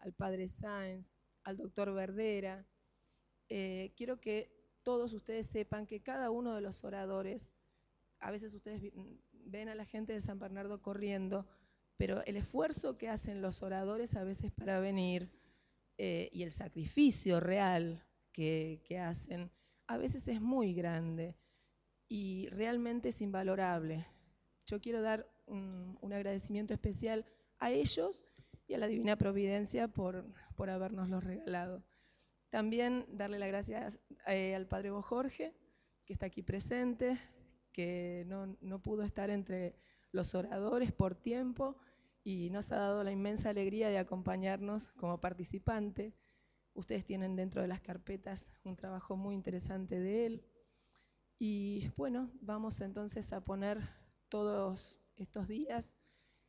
al padre Sáenz, al doctor Verdera. Quiero que todos ustedes sepan que cada uno de los oradores, a veces ustedes ven a la gente de San Bernardo corriendo, pero el esfuerzo que hacen los oradores a veces para venir y el sacrificio real que hacen, a veces es muy grande y realmente es invalorable. Yo quiero dar un agradecimiento especial a ellos y a la Divina Providencia por habernoslos regalado. También darle las gracias al Padre Jorge, que está aquí presente, que no pudo estar entre los oradores por tiempo y nos ha dado la inmensa alegría de acompañarnos como participante. Ustedes tienen dentro de las carpetas un trabajo muy interesante de él. Y bueno, vamos entonces a poner todos estos días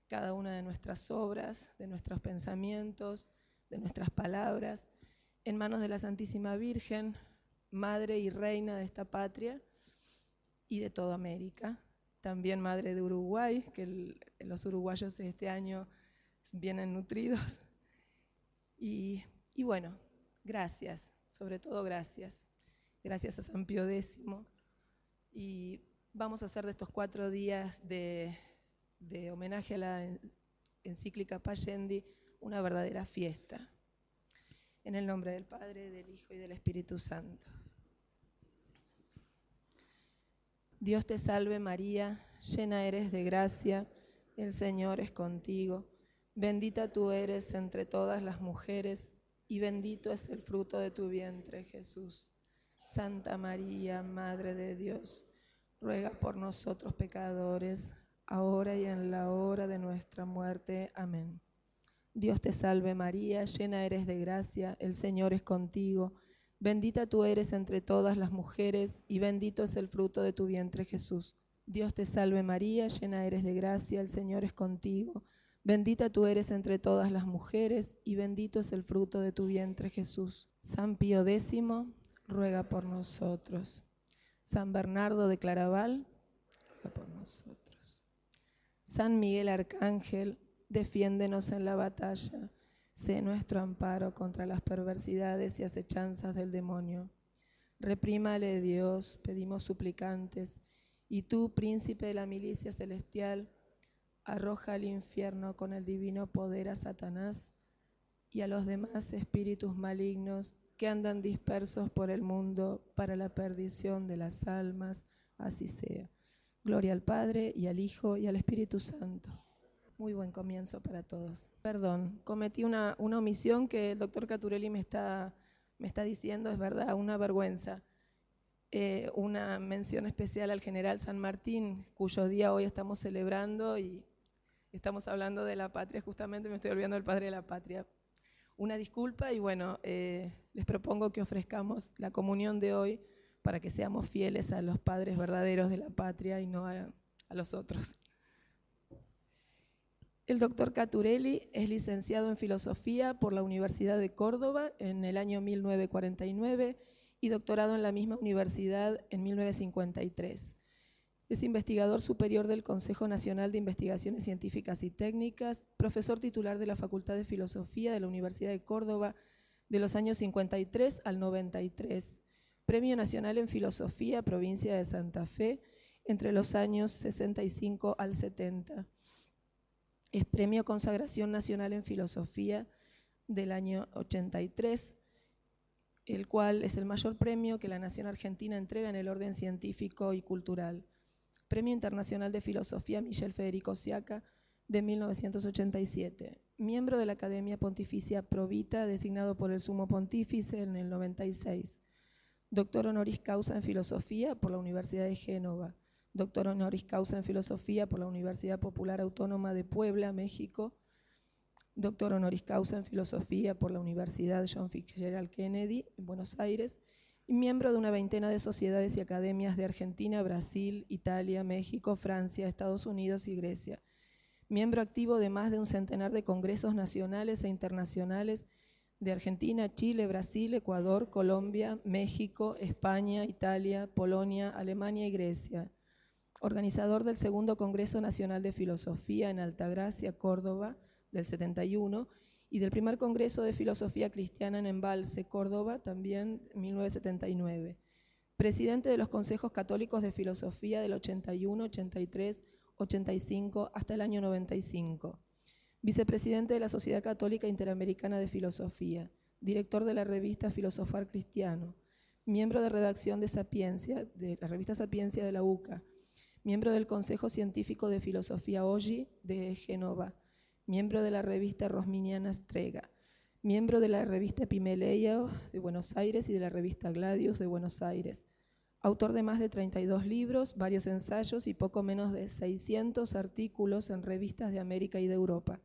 cada una de nuestras obras, de nuestros pensamientos, de nuestras palabras, en manos de la Santísima Virgen, Madre y Reina de esta patria y de toda América. También Madre de Uruguay, que los uruguayos este año vienen nutridos. Y bueno, gracias, sobre todo gracias. Gracias a San Pío X. Y vamos a hacer de estos 4 días de homenaje a la encíclica Pascendi una verdadera fiesta. En el nombre del Padre, del Hijo y del Espíritu Santo. Dios te salve María, llena eres de gracia, el Señor es contigo. Bendita tú eres entre todas las mujeres y bendito es el fruto de tu vientre, Jesús. Santa María, Madre de Dios, ruega por nosotros pecadores, ahora y en la hora de nuestra muerte. Amén. Dios te salve María, llena eres de gracia, el Señor es contigo. Bendita tú eres entre todas las mujeres y bendito es el fruto de tu vientre, Jesús. Dios te salve María, llena eres de gracia, el Señor es contigo. Bendita tú eres entre todas las mujeres y bendito es el fruto de tu vientre, Jesús. San Pío X, ruega por nosotros. San Bernardo de Claraval, ruega por nosotros. San Miguel Arcángel, defiéndenos en la batalla. Sé nuestro amparo contra las perversidades y acechanzas del demonio. Reprímale Dios, pedimos suplicantes, y tú, príncipe de la milicia celestial, arroja al infierno con el divino poder a Satanás y a los demás espíritus malignos que andan dispersos por el mundo para la perdición de las almas, así sea. Gloria al Padre, y al Hijo, y al Espíritu Santo. Muy buen comienzo para todos. Perdón, cometí una omisión que el doctor Caturelli me está diciendo, es verdad, una vergüenza. Una mención especial al general San Martín, cuyo día hoy estamos celebrando y estamos hablando de la patria, justamente me estoy olvidando del padre de la patria. Una disculpa y bueno, les propongo que ofrezcamos la comunión de hoy para que seamos fieles a los padres verdaderos de la patria y no a los otros. El doctor Caturelli es licenciado en Filosofía por la Universidad de Córdoba en el año 1949 y doctorado en la misma universidad en 1953. Es investigador superior del Consejo Nacional de Investigaciones Científicas y Técnicas, profesor titular de la Facultad de Filosofía de la Universidad de Córdoba de los años 53 al 93, Premio Nacional en Filosofía, provincia de Santa Fe, entre los años 65 al 70. Es Premio Consagración Nacional en Filosofía del año 83, el cual es el mayor premio que la Nación Argentina entrega en el orden científico y cultural. Premio Internacional de Filosofía Michel Federico Siaca de 1987. Miembro de la Academia Pontificia Provita, designado por el Sumo Pontífice en el 96. Doctor honoris causa en Filosofía por la Universidad de Génova. Doctor honoris causa en Filosofía por la Universidad Popular Autónoma de Puebla, México. Doctor honoris causa en Filosofía por la Universidad John Fitzgerald Kennedy, en Buenos Aires. Y miembro de una veintena de sociedades y academias de Argentina, Brasil, Italia, México, Francia, Estados Unidos y Grecia. Miembro activo de más de un centenar de congresos nacionales e internacionales de Argentina, Chile, Brasil, Ecuador, Colombia, México, España, Italia, Polonia, Alemania y Grecia. Organizador del Segundo Congreso Nacional de Filosofía en Altagracia, Córdoba, del 71, y del primer Congreso de Filosofía Cristiana en Embalse, Córdoba, también en 1979. Presidente de los Consejos Católicos de Filosofía del 81, 83, 85 hasta el año 95. Vicepresidente de la Sociedad Católica Interamericana de Filosofía, director de la revista Filosofar Cristiano, miembro de redacción de Sapiencia, de la revista Sapiencia de la UCA, miembro del Consejo Científico de Filosofía Oggi de Génova, miembro de la revista Rosminiana Strega, miembro de la revista Epimeleia de Buenos Aires y de la revista Gladius de Buenos Aires, autor de más de 32 libros, varios ensayos y poco menos de 600 artículos en revistas de América y de Europa.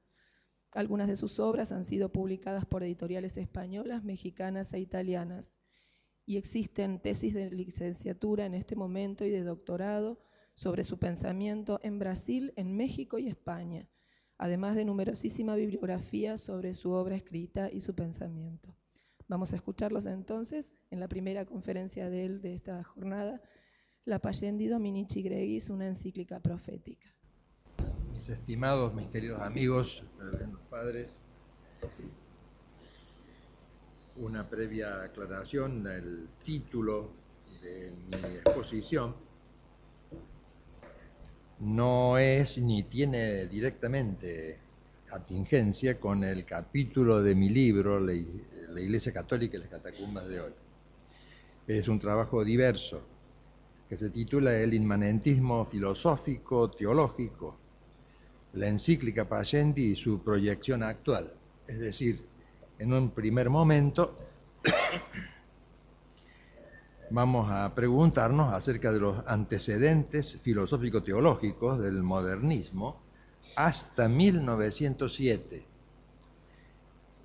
Algunas de sus obras han sido publicadas por editoriales españolas, mexicanas e italianas, y existen tesis de licenciatura en este momento y de doctorado sobre su pensamiento en Brasil, en México y España, además de numerosísima bibliografía sobre su obra escrita y su pensamiento. Vamos a escucharlos entonces en la primera conferencia de él de esta jornada, La Pascendi Dominici Gregis, una encíclica profética. Mis estimados, mis queridos amigos, reverendos padres, una previa aclaración: el título de mi exposición no es ni tiene directamente atingencia con el capítulo de mi libro La Iglesia Católica y las Catacumbas de hoy. Es un trabajo diverso que se titula El inmanentismo filosófico teológico, la encíclica Pascendi y su proyección actual. Es decir, en un primer momento vamos a preguntarnos acerca de los antecedentes filosófico-teológicos del modernismo hasta 1907.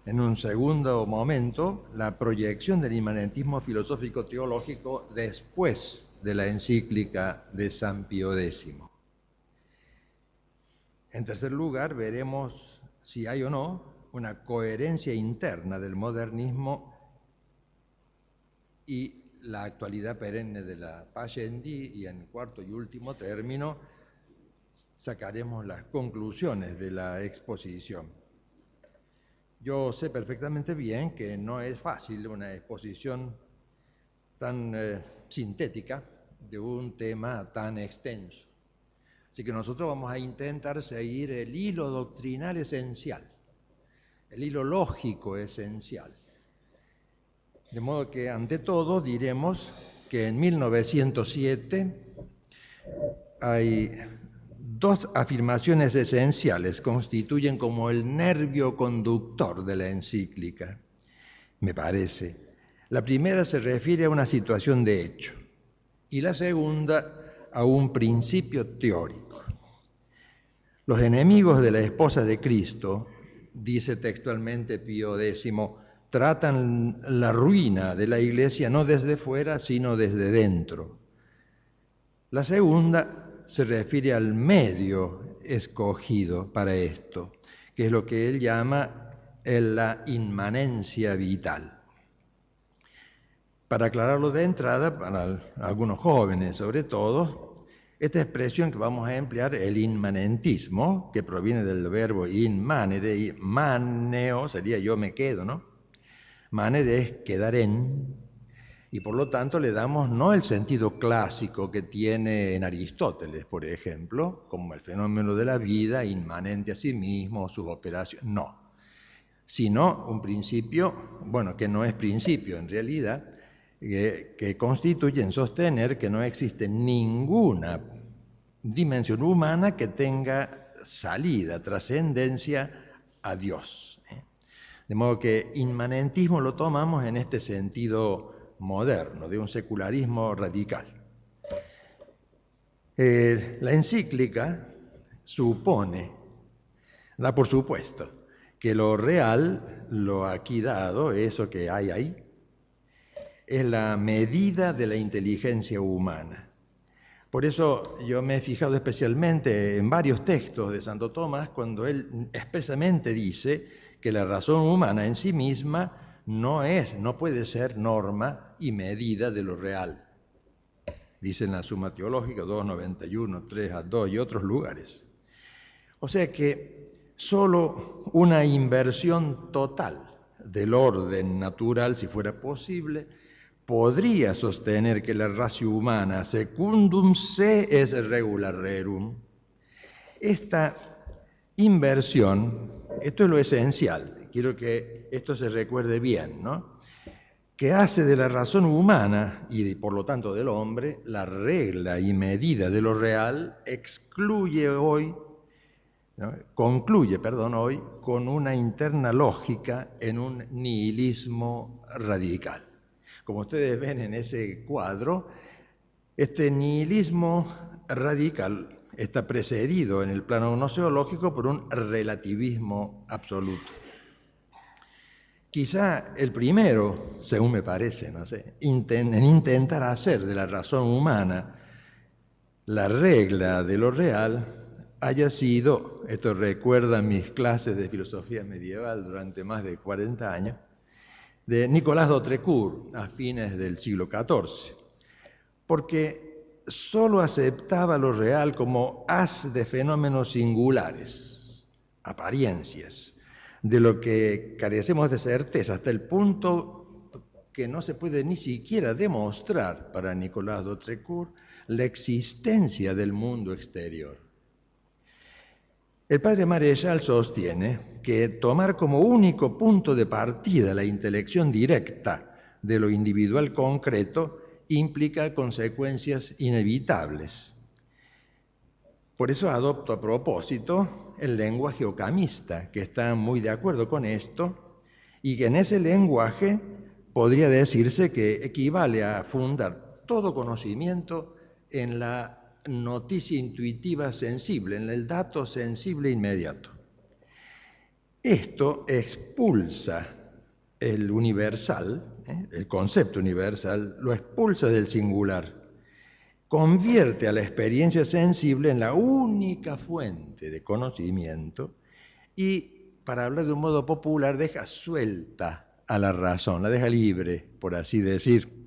En un segundo momento, la proyección del inmanentismo filosófico-teológico después de la encíclica de San Pío X. En tercer lugar, veremos si hay o no una coherencia interna del modernismo y la actualidad perenne de la Pascendi, y en cuarto y último término sacaremos las conclusiones de la exposición. Yo sé perfectamente bien que no es fácil una exposición tan sintética de un tema tan extenso. Así que nosotros vamos a intentar seguir el hilo doctrinal esencial, el hilo lógico esencial. De modo que, ante todo, diremos que en 1907 hay dos afirmaciones esenciales, constituyen como el nervio conductor de la encíclica, me parece. La primera se refiere a una situación de hecho y la segunda a un principio teórico. Los enemigos de la esposa de Cristo, dice textualmente Pío X, tratan la ruina de la Iglesia no desde fuera, sino desde dentro. La segunda se refiere al medio escogido para esto, que es lo que él llama la inmanencia vital. Para aclararlo de entrada, para algunos jóvenes sobre todo, esta expresión que vamos a emplear, el inmanentismo, que proviene del verbo inmanere, y maneo sería yo me quedo, ¿no? Manere es quedar en, y por lo tanto le damos no el sentido clásico que tiene en Aristóteles, por ejemplo, como el fenómeno de la vida inmanente a sí mismo, sus operaciones, no, sino un principio, bueno, que no es principio en realidad, que constituye en sostener que no existe ninguna dimensión humana que tenga salida, trascendencia a Dios. De modo que inmanentismo lo tomamos en este sentido moderno, de un secularismo radical. La encíclica supone, da por supuesto, que lo real, lo aquí dado, eso que hay ahí, es la medida de la inteligencia humana. Por eso yo me he fijado especialmente en varios textos de Santo Tomás cuando él expresamente dice que la razón humana en sí misma no puede ser norma y medida de lo real. Dice en la Suma Teológica 291, 3 a 2 y otros lugares. O sea que Solo una inversión total del orden natural, si fuera posible, podría sostener que la ratio humana secundum se es regula rerum. Esta inversión, esto es lo esencial, quiero que esto se recuerde bien, ¿no? Que hace de la razón humana y por lo tanto del hombre la regla y medida de lo real, concluye hoy con una interna lógica en un nihilismo radical. Como ustedes ven en ese cuadro, este nihilismo radical está precedido en el plano gnoseológico por un relativismo absoluto. Quizá el primero, según me parece, en intentar hacer de la razón humana la regla de lo real, haya sido, esto recuerda mis clases de filosofía medieval durante más de 40 años, de Nicolas d'Autrecourt a fines del siglo XIV, porque solo aceptaba lo real como haz de fenómenos singulares, apariencias, de lo que carecemos de certeza, hasta el punto que no se puede ni siquiera demostrar para Nicolas d'Autrecourt la existencia del mundo exterior. El padre Marechal sostiene que tomar como único punto de partida la intelección directa de lo individual concreto implica consecuencias inevitables. Por eso adopto a propósito el lenguaje ocamista, que está muy de acuerdo con esto, y que en ese lenguaje podría decirse que equivale a fundar todo conocimiento en la noticia intuitiva sensible, en el dato sensible inmediato. Esto expulsa el universal, el concepto universal, lo expulsa del singular, convierte a la experiencia sensible en la única fuente de conocimiento y, para hablar de un modo popular, deja suelta a la razón, la deja libre, por así decir,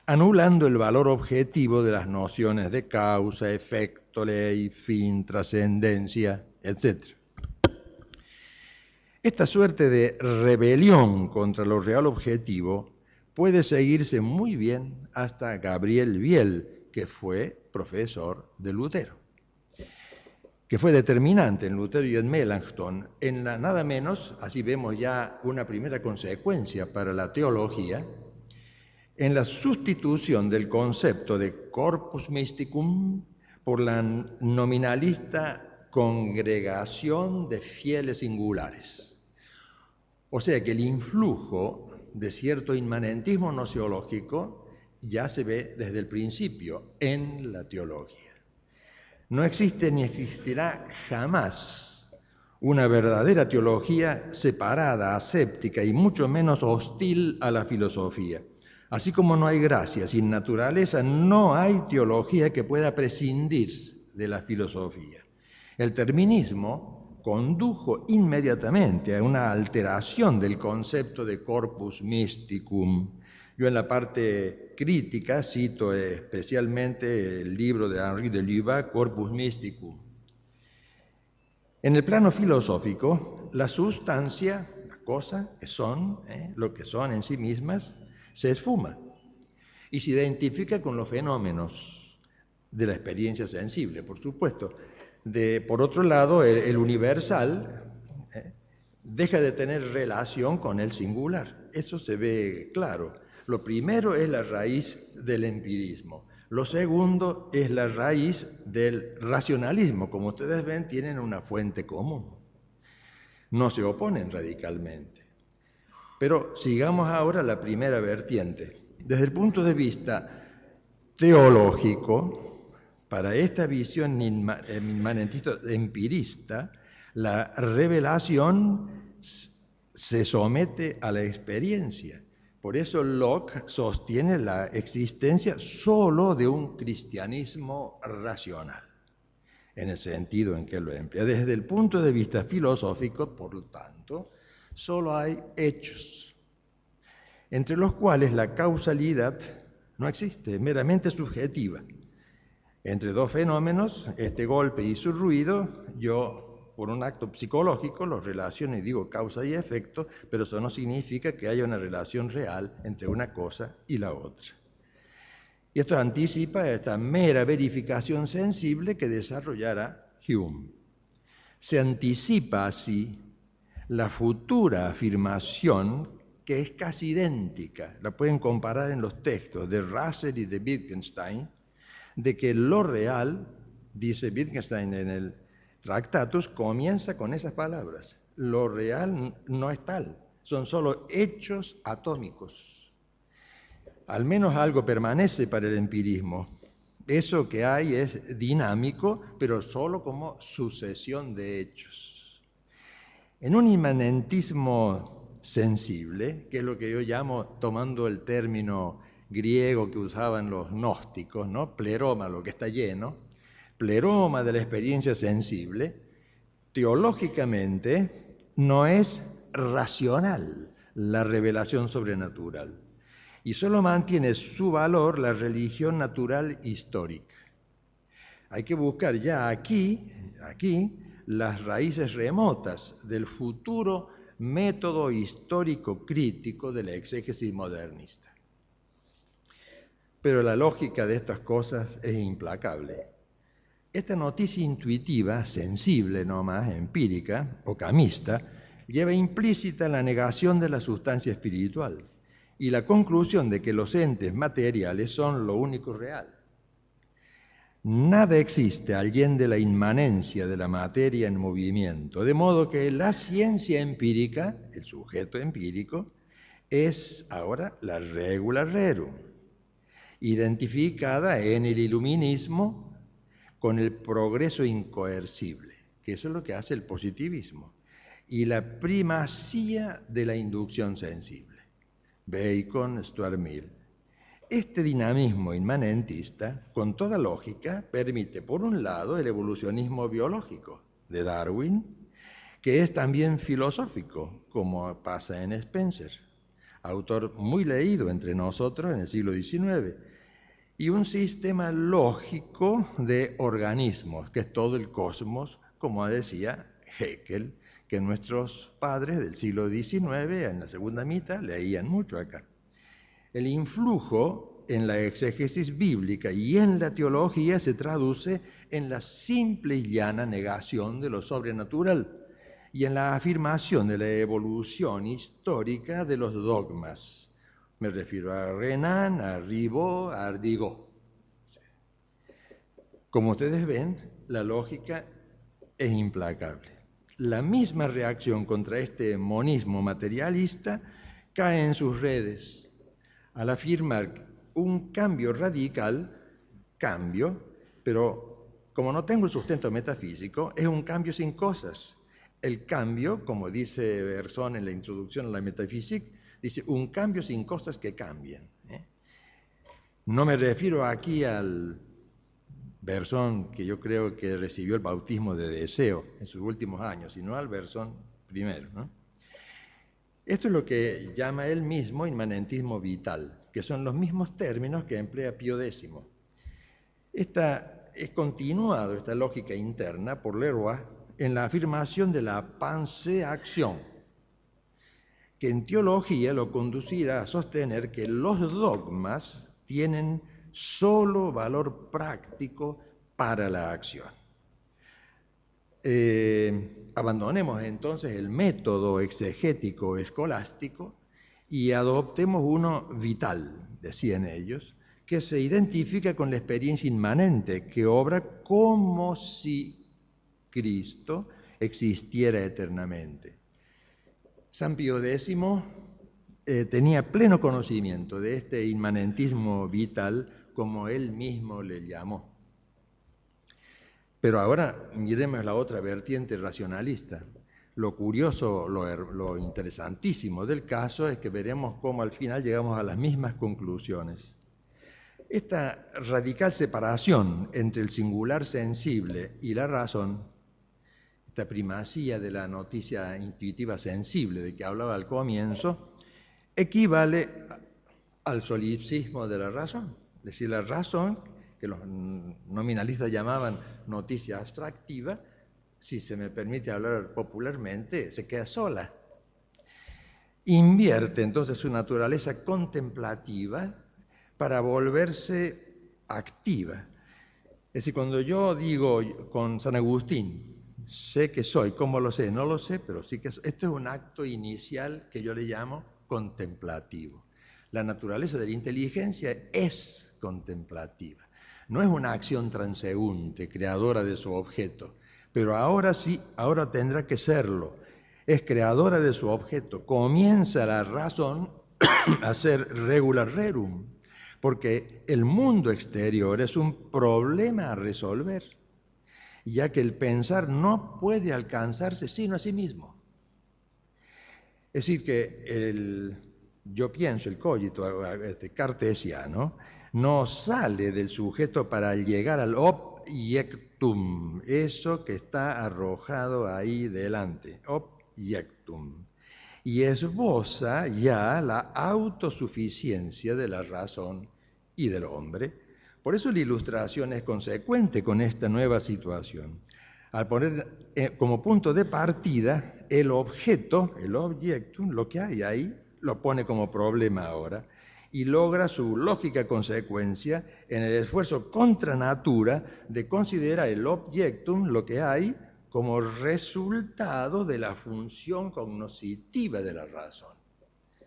anulando el valor objetivo de las nociones de causa, efecto, ley, fin, trascendencia, etc. Esta suerte de rebelión contra lo real objetivo puede seguirse muy bien hasta Gabriel Biel, que fue profesor de Lutero, que fue determinante en Lutero y en Melanchthon, en la nada menos, así vemos ya una primera consecuencia para la teología, en la sustitución del concepto de corpus mysticum por la nominalista congregación de fieles singulares. O sea que el influjo de cierto inmanentismo gnoseológico ya se ve desde el principio en la teología. No existe ni existirá jamás una verdadera teología separada, aséptica y mucho menos hostil a la filosofía. Así como no hay gracia sin naturaleza, no hay teología que pueda prescindir de la filosofía. El terminismo condujo inmediatamente a una alteración del concepto de corpus mysticum. Yo en la parte crítica cito especialmente el libro de Henri de Lubac, Corpus Mysticum. En el plano filosófico, la sustancia, las cosas que son, lo que son en sí mismas, se esfuma y se identifica con los fenómenos de la experiencia sensible, por supuesto. Por otro lado, el universal deja de tener relación con el singular. Eso se ve claro. Lo primero es la raíz del empirismo. Lo segundo es la raíz del racionalismo. Como ustedes ven, tienen una fuente común. No se oponen radicalmente. Pero sigamos ahora a la primera vertiente. Desde el punto de vista teológico, para esta visión inmanentista empirista, la revelación se somete a la experiencia. Por eso Locke sostiene la existencia solo de un cristianismo racional, en el sentido en que lo emplea. Desde el punto de vista filosófico, por lo tanto, solo hay hechos, entre los cuales la causalidad no existe, es meramente subjetiva. Entre dos fenómenos, este golpe y su ruido, yo por un acto psicológico, los relaciono y digo causa y efecto, pero eso no significa que haya una relación real entre una cosa y la otra. Y esto anticipa esta mera verificación sensible que desarrollará Hume. Se anticipa así la futura afirmación que es casi idéntica, la pueden comparar en los textos de Russell y de Wittgenstein, de que lo real, dice Wittgenstein en el Tractatus, comienza con esas palabras. Lo real no es tal, son solo hechos atómicos. Al menos algo permanece para el empirismo. Eso que hay es dinámico, pero solo como sucesión de hechos. En un inmanentismo sensible, que es lo que yo llamo, tomando el término griego que usaban los gnósticos, ¿no? Pleroma, lo que está lleno, pleroma de la experiencia sensible, teológicamente no es racional la revelación sobrenatural y solo mantiene su valor la religión natural histórica. Hay que buscar ya aquí las raíces remotas del futuro método histórico crítico de la exégesis modernista. Pero la lógica de estas cosas es implacable. Esta noticia intuitiva, sensible nomás, empírica o camista, lleva implícita la negación de la sustancia espiritual y la conclusión de que los entes materiales son lo único real. Nada existe allende la inmanencia de la materia en movimiento, de modo que la ciencia empírica, el sujeto empírico, es ahora la regula rerum, identificada en el iluminismo con el progreso incoercible, que eso es lo que hace el positivismo, y la primacía de la inducción sensible. Bacon, Stuart Mill. Este dinamismo inmanentista, con toda lógica, permite, por un lado, el evolucionismo biológico de Darwin, que es también filosófico, como pasa en Spencer, autor muy leído entre nosotros en el siglo XIX, y un sistema lógico de organismos, que es todo el cosmos, como decía Haeckel, que nuestros padres del siglo XIX, en la segunda mitad, leían mucho acá. El influjo en la exégesis bíblica y en la teología se traduce en la simple y llana negación de lo sobrenatural y en la afirmación de la evolución histórica de los dogmas. Me refiero a Renan, a Ribot, a Ardigot. Como ustedes ven, la lógica es implacable. La misma reacción contra este monismo materialista cae en sus redes al afirmar un cambio radical, pero como no tengo el sustento metafísico, es un cambio sin cosas. El cambio, como dice Berzón en la introducción a la metafísica, dice un cambio sin cosas que cambien. No me refiero aquí al Berzón que yo creo que recibió el bautismo de deseo en sus últimos años, sino al Berzón primero, ¿no? Esto es lo que llama él mismo inmanentismo vital, que son los mismos términos que emplea Pío X. Esta es continuado, esta lógica interna, por Leroy en la afirmación de la pensée-action, que en teología lo conducirá a sostener que los dogmas tienen solo valor práctico para la acción. Abandonemos entonces el método exegético escolástico y adoptemos uno vital, decían ellos, que se identifica con la experiencia inmanente, que obra como si Cristo existiera eternamente. San Pío X tenía pleno conocimiento de este inmanentismo vital, como él mismo le llamó. Pero ahora miremos la otra vertiente racionalista. Lo curioso, lo interesantísimo del caso es que veremos cómo al final llegamos a las mismas conclusiones. Esta radical separación entre el singular sensible y la razón, esta primacía de la noticia intuitiva sensible de que hablaba al comienzo, equivale al solipsismo de la razón. Es decir, la razón, que los nominalistas llamaban noticia abstractiva, si se me permite hablar popularmente, se queda sola. Invierte entonces su naturaleza contemplativa para volverse activa. Es decir, cuando yo digo con San Agustín, sé que soy, ¿cómo lo sé? No lo sé, pero sí que soy. Esto es un acto inicial que yo le llamo contemplativo. La naturaleza de la inteligencia es contemplativa. No es una acción transeúnte, creadora de su objeto, pero ahora sí, ahora tendrá que serlo. Es creadora de su objeto. Comienza la razón a ser regular rerum, porque el mundo exterior es un problema a resolver, ya que el pensar no puede alcanzarse sino a sí mismo. Es decir, que yo pienso, el cogito cartesiano, no sale del sujeto para llegar al objectum, eso que está arrojado ahí delante, objectum, y esboza ya la autosuficiencia de la razón y del hombre. Por eso la ilustración es consecuente con esta nueva situación. Al poner como punto de partida el objeto, el objectum, lo que hay ahí, lo pone como problema ahora y logra su lógica consecuencia en el esfuerzo contra natura de considerar el objectum, lo que hay, como resultado de la función cognoscitiva de la razón.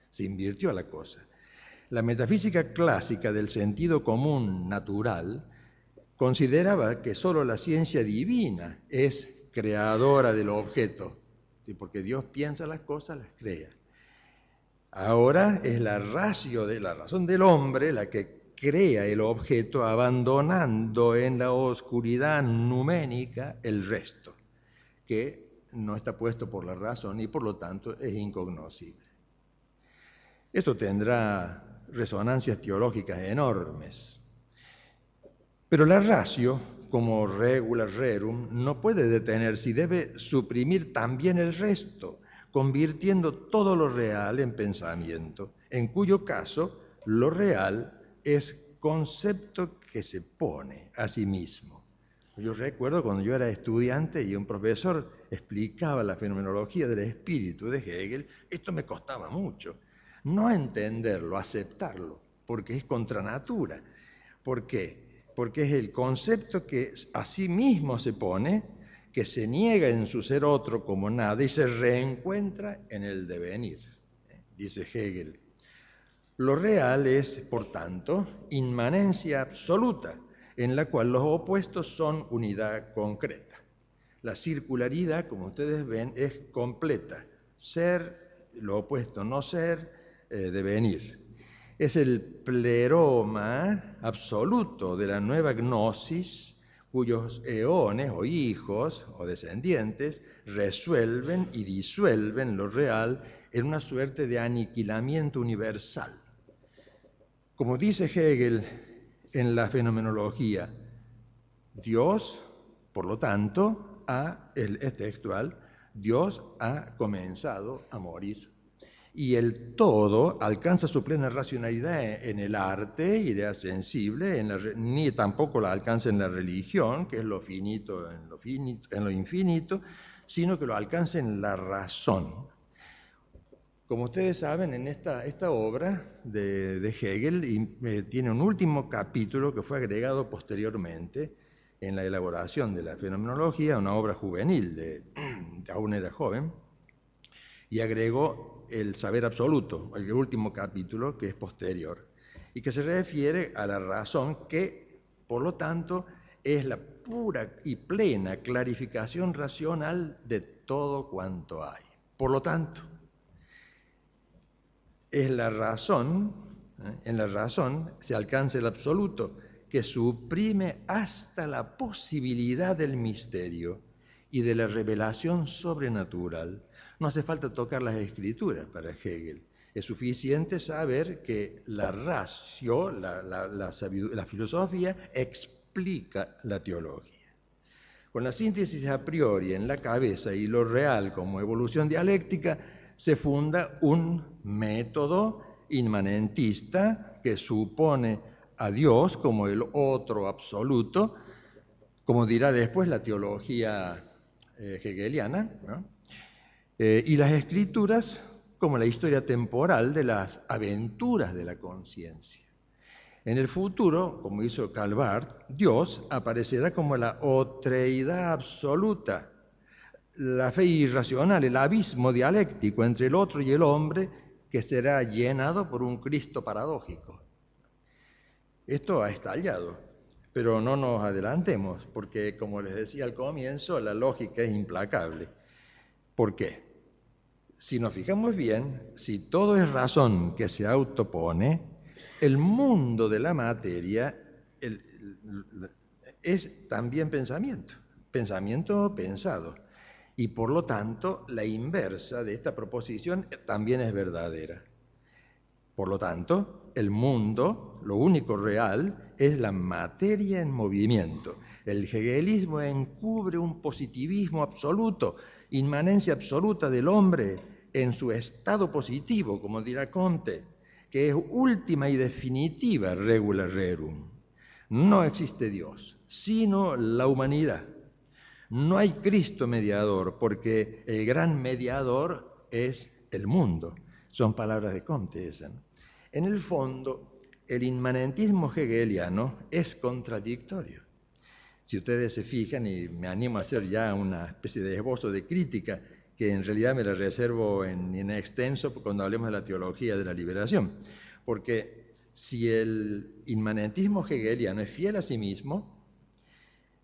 Se invirtió la cosa. La metafísica clásica del sentido común natural consideraba que sólo la ciencia divina es creadora del objeto, ¿sí? Porque Dios piensa las cosas, las crea. Ahora es la ratio de la razón del hombre la que crea el objeto, abandonando en la oscuridad numénica el resto, que no está puesto por la razón y por lo tanto es incognoscible. Esto tendrá resonancias teológicas enormes. Pero la ratio, como regula rerum, no puede detenerse y debe suprimir también el resto, convirtiendo todo lo real en pensamiento, en cuyo caso lo real es concepto que se pone a sí mismo. Yo recuerdo cuando yo era estudiante y un profesor explicaba la fenomenología del espíritu de Hegel, esto me costaba mucho. No entenderlo, aceptarlo, porque es contra natura. ¿Por qué? Porque es el concepto que a sí mismo se pone, que se niega en su ser otro como nada y se reencuentra en el devenir, dice Hegel. Lo real es, por tanto, inmanencia absoluta, en la cual los opuestos son unidad concreta. La circularidad, como ustedes ven, es completa. Ser, lo opuesto no ser, devenir. Es el pleroma absoluto de la nueva gnosis, cuyos eones o hijos o descendientes resuelven y disuelven lo real en una suerte de aniquilamiento universal. Como dice Hegel en la fenomenología, Dios, por lo tanto, es textual, Dios ha comenzado a morir. Y el todo alcanza su plena racionalidad en el arte, idea sensible, ni tampoco la alcanza en la religión, que es lo finito en lo infinito, sino que lo alcanza en la razón. Como ustedes saben, en esta obra de Hegel tiene un último capítulo que fue agregado posteriormente en la elaboración de la fenomenología, una obra juvenil, aún era joven, y agregó el saber absoluto, el último capítulo que es posterior, y que se refiere a la razón que, por lo tanto, es la pura y plena clarificación racional de todo cuanto hay. Por lo tanto, es la razón, en la razón se alcanza el absoluto, que suprime hasta la posibilidad del misterio y de la revelación sobrenatural. No hace falta tocar las escrituras para Hegel. Es suficiente saber que la ratio, la filosofía, explica la teología. Con la síntesis a priori en la cabeza y lo real como evolución dialéctica, se funda un método inmanentista que supone a Dios como el otro absoluto, como dirá después la teología hegeliana, ¿no? Y las escrituras como la historia temporal de las aventuras de la conciencia. En el futuro, como hizo Calvert, Dios aparecerá como la otreidad absoluta, la fe irracional, el abismo dialéctico entre el otro y el hombre que será llenado por un Cristo paradójico. Esto ha estallado, pero no nos adelantemos, porque como les decía al comienzo, la lógica es implacable. ¿Por qué? Si nos fijamos bien, si todo es razón que se autopone, el mundo de la materia es también pensamiento pensado. Y por lo tanto, la inversa de esta proposición también es verdadera. Por lo tanto, el mundo, lo único real, es la materia en movimiento. El hegelismo encubre un positivismo absoluto, inmanencia absoluta del hombre en su estado positivo, como dirá Comte, que es última y definitiva regula rerum. No existe Dios, sino la humanidad. No hay Cristo mediador, porque el gran mediador es el mundo. Son palabras de Comte esas, ¿no? En el fondo, el inmanentismo hegeliano es contradictorio. Si ustedes se fijan, y me animo a hacer ya una especie de esbozo de crítica, que en realidad me la reservo en extenso cuando hablemos de la teología de la liberación, porque si el inmanentismo hegeliano es fiel a sí mismo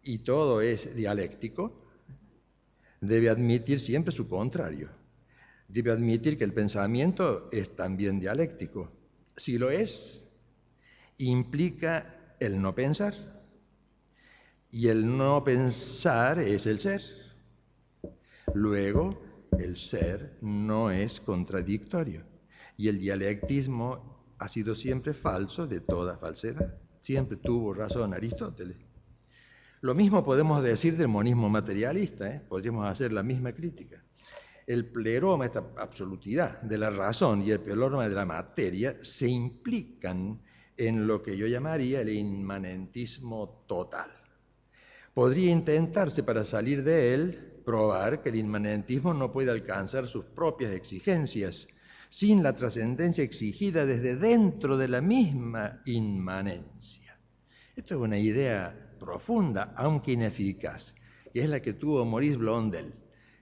y todo es dialéctico, debe admitir siempre su contrario. Debe admitir que el pensamiento es también dialéctico. Si lo es, implica el no pensar. Y el no pensar es el ser. Luego, el ser no es contradictorio. Y el dialectismo ha sido siempre falso de toda falsedad. Siempre tuvo razón Aristóteles. Lo mismo podemos decir del monismo materialista, podríamos hacer la misma crítica. El pleroma, esta absolutidad de la razón, y el pleroma de la materia se implican en lo que yo llamaría el inmanentismo total. Podría intentarse, para salir de él, probar que el inmanentismo no puede alcanzar sus propias exigencias sin la trascendencia exigida desde dentro de la misma inmanencia. Esto es una idea profunda, aunque ineficaz, que es la que tuvo Maurice Blondel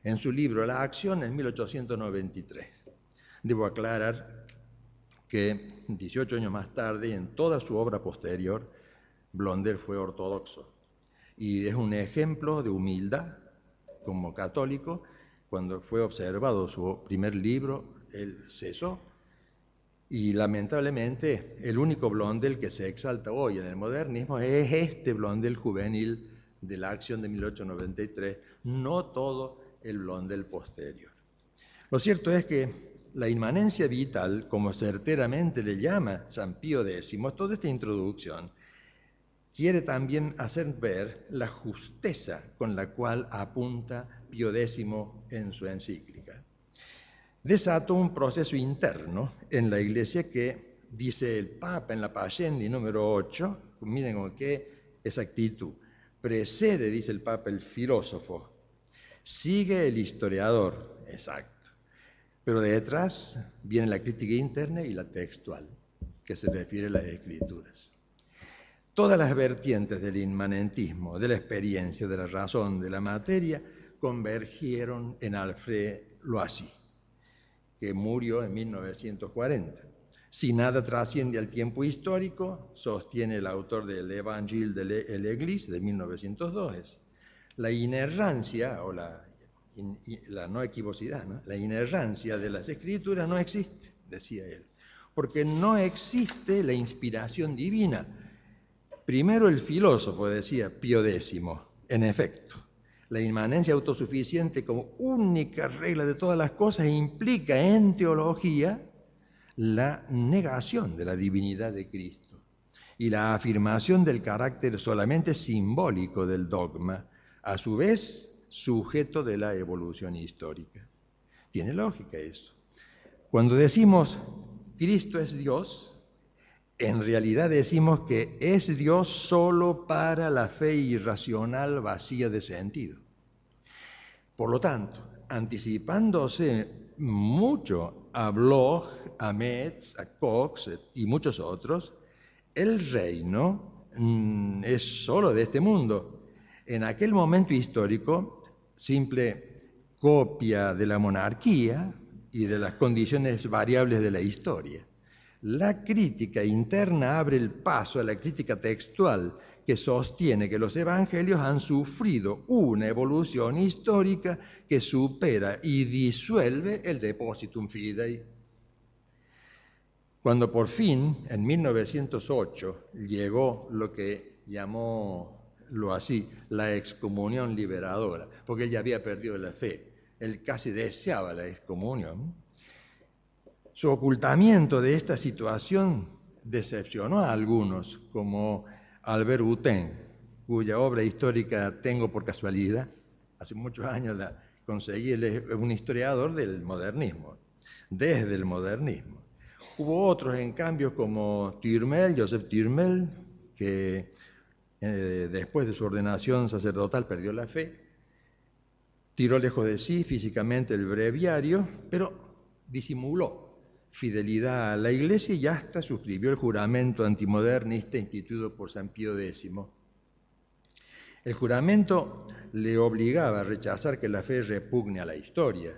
en su libro La acción en 1893. Debo aclarar que 18 años más tarde, en toda su obra posterior, Blondel fue ortodoxo. Y es un ejemplo de humildad como católico. Cuando fue observado su primer libro, él cesó. Y lamentablemente el único Blondel que se exalta hoy en el modernismo es este Blondel juvenil de la acción de 1893, no todo el Blondel posterior. Lo cierto es que la inmanencia vital, como certeramente le llama San Pío X, toda esta introducción, quiere también hacer ver la justeza con la cual apunta Pío X en su encíclica. Desató un proceso interno en la Iglesia que, dice el Papa en la Pascendi número 8, miren con qué exactitud, precede, dice el Papa, el filósofo, sigue el historiador, exacto, pero detrás viene la crítica interna y la textual, que se refiere a las Escrituras. Todas las vertientes del inmanentismo, de la experiencia, de la razón, de la materia, convergieron en Alfred Loisy, que murió en 1940. Si nada trasciende al tiempo histórico, sostiene el autor del Évangile de l'Église de 1902. La inerrancia, o la no equivocidad, ¿no? La inerrancia de las Escrituras no existe, decía él, porque no existe la inspiración divina. Primero el filósofo, decía Pío X, en efecto, la inmanencia autosuficiente como única regla de todas las cosas implica en teología la negación de la divinidad de Cristo y la afirmación del carácter solamente simbólico del dogma, a su vez sujeto de la evolución histórica. Tiene lógica eso. Cuando decimos Cristo es Dios, en realidad decimos que es Dios solo para la fe irracional vacía de sentido. Por lo tanto, anticipándose mucho a Bloch, a Metz, a Cox y muchos otros, el reino es solo de este mundo. En aquel momento histórico, simple copia de la monarquía y de las condiciones variables de la historia. La crítica interna abre el paso a la crítica textual, que sostiene que los evangelios han sufrido una evolución histórica que supera y disuelve el depositum fidei. Cuando por fin, en 1908, llegó lo que llamólo así, la excomunión liberadora, porque él ya había perdido la fe, él casi deseaba la excomunión. Su ocultamiento de esta situación decepcionó a algunos, como Albert Hutin, cuya obra histórica tengo por casualidad. Hace muchos años la conseguí, él es un historiador del modernismo, desde el modernismo. Hubo otros, en cambio, como Turmel, Joseph Turmel, que después de su ordenación sacerdotal perdió la fe, tiró lejos de sí físicamente el breviario, pero disimuló fidelidad a la Iglesia y hasta suscribió el juramento antimodernista instituido por San Pío X. El juramento le obligaba a rechazar que la fe repugne a la historia,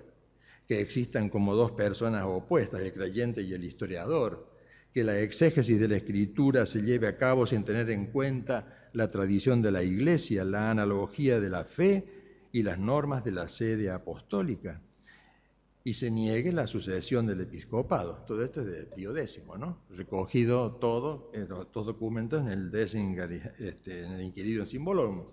que existan como dos personas opuestas, el creyente y el historiador, que la exégesis de la Escritura se lleve a cabo sin tener en cuenta la tradición de la Iglesia, la analogía de la fe y las normas de la sede apostólica, y se niegue la sucesión del episcopado. Todo esto es de Pío X, ¿no? Recogido todo, estos documentos en el en el Inquiridium Symbolorum.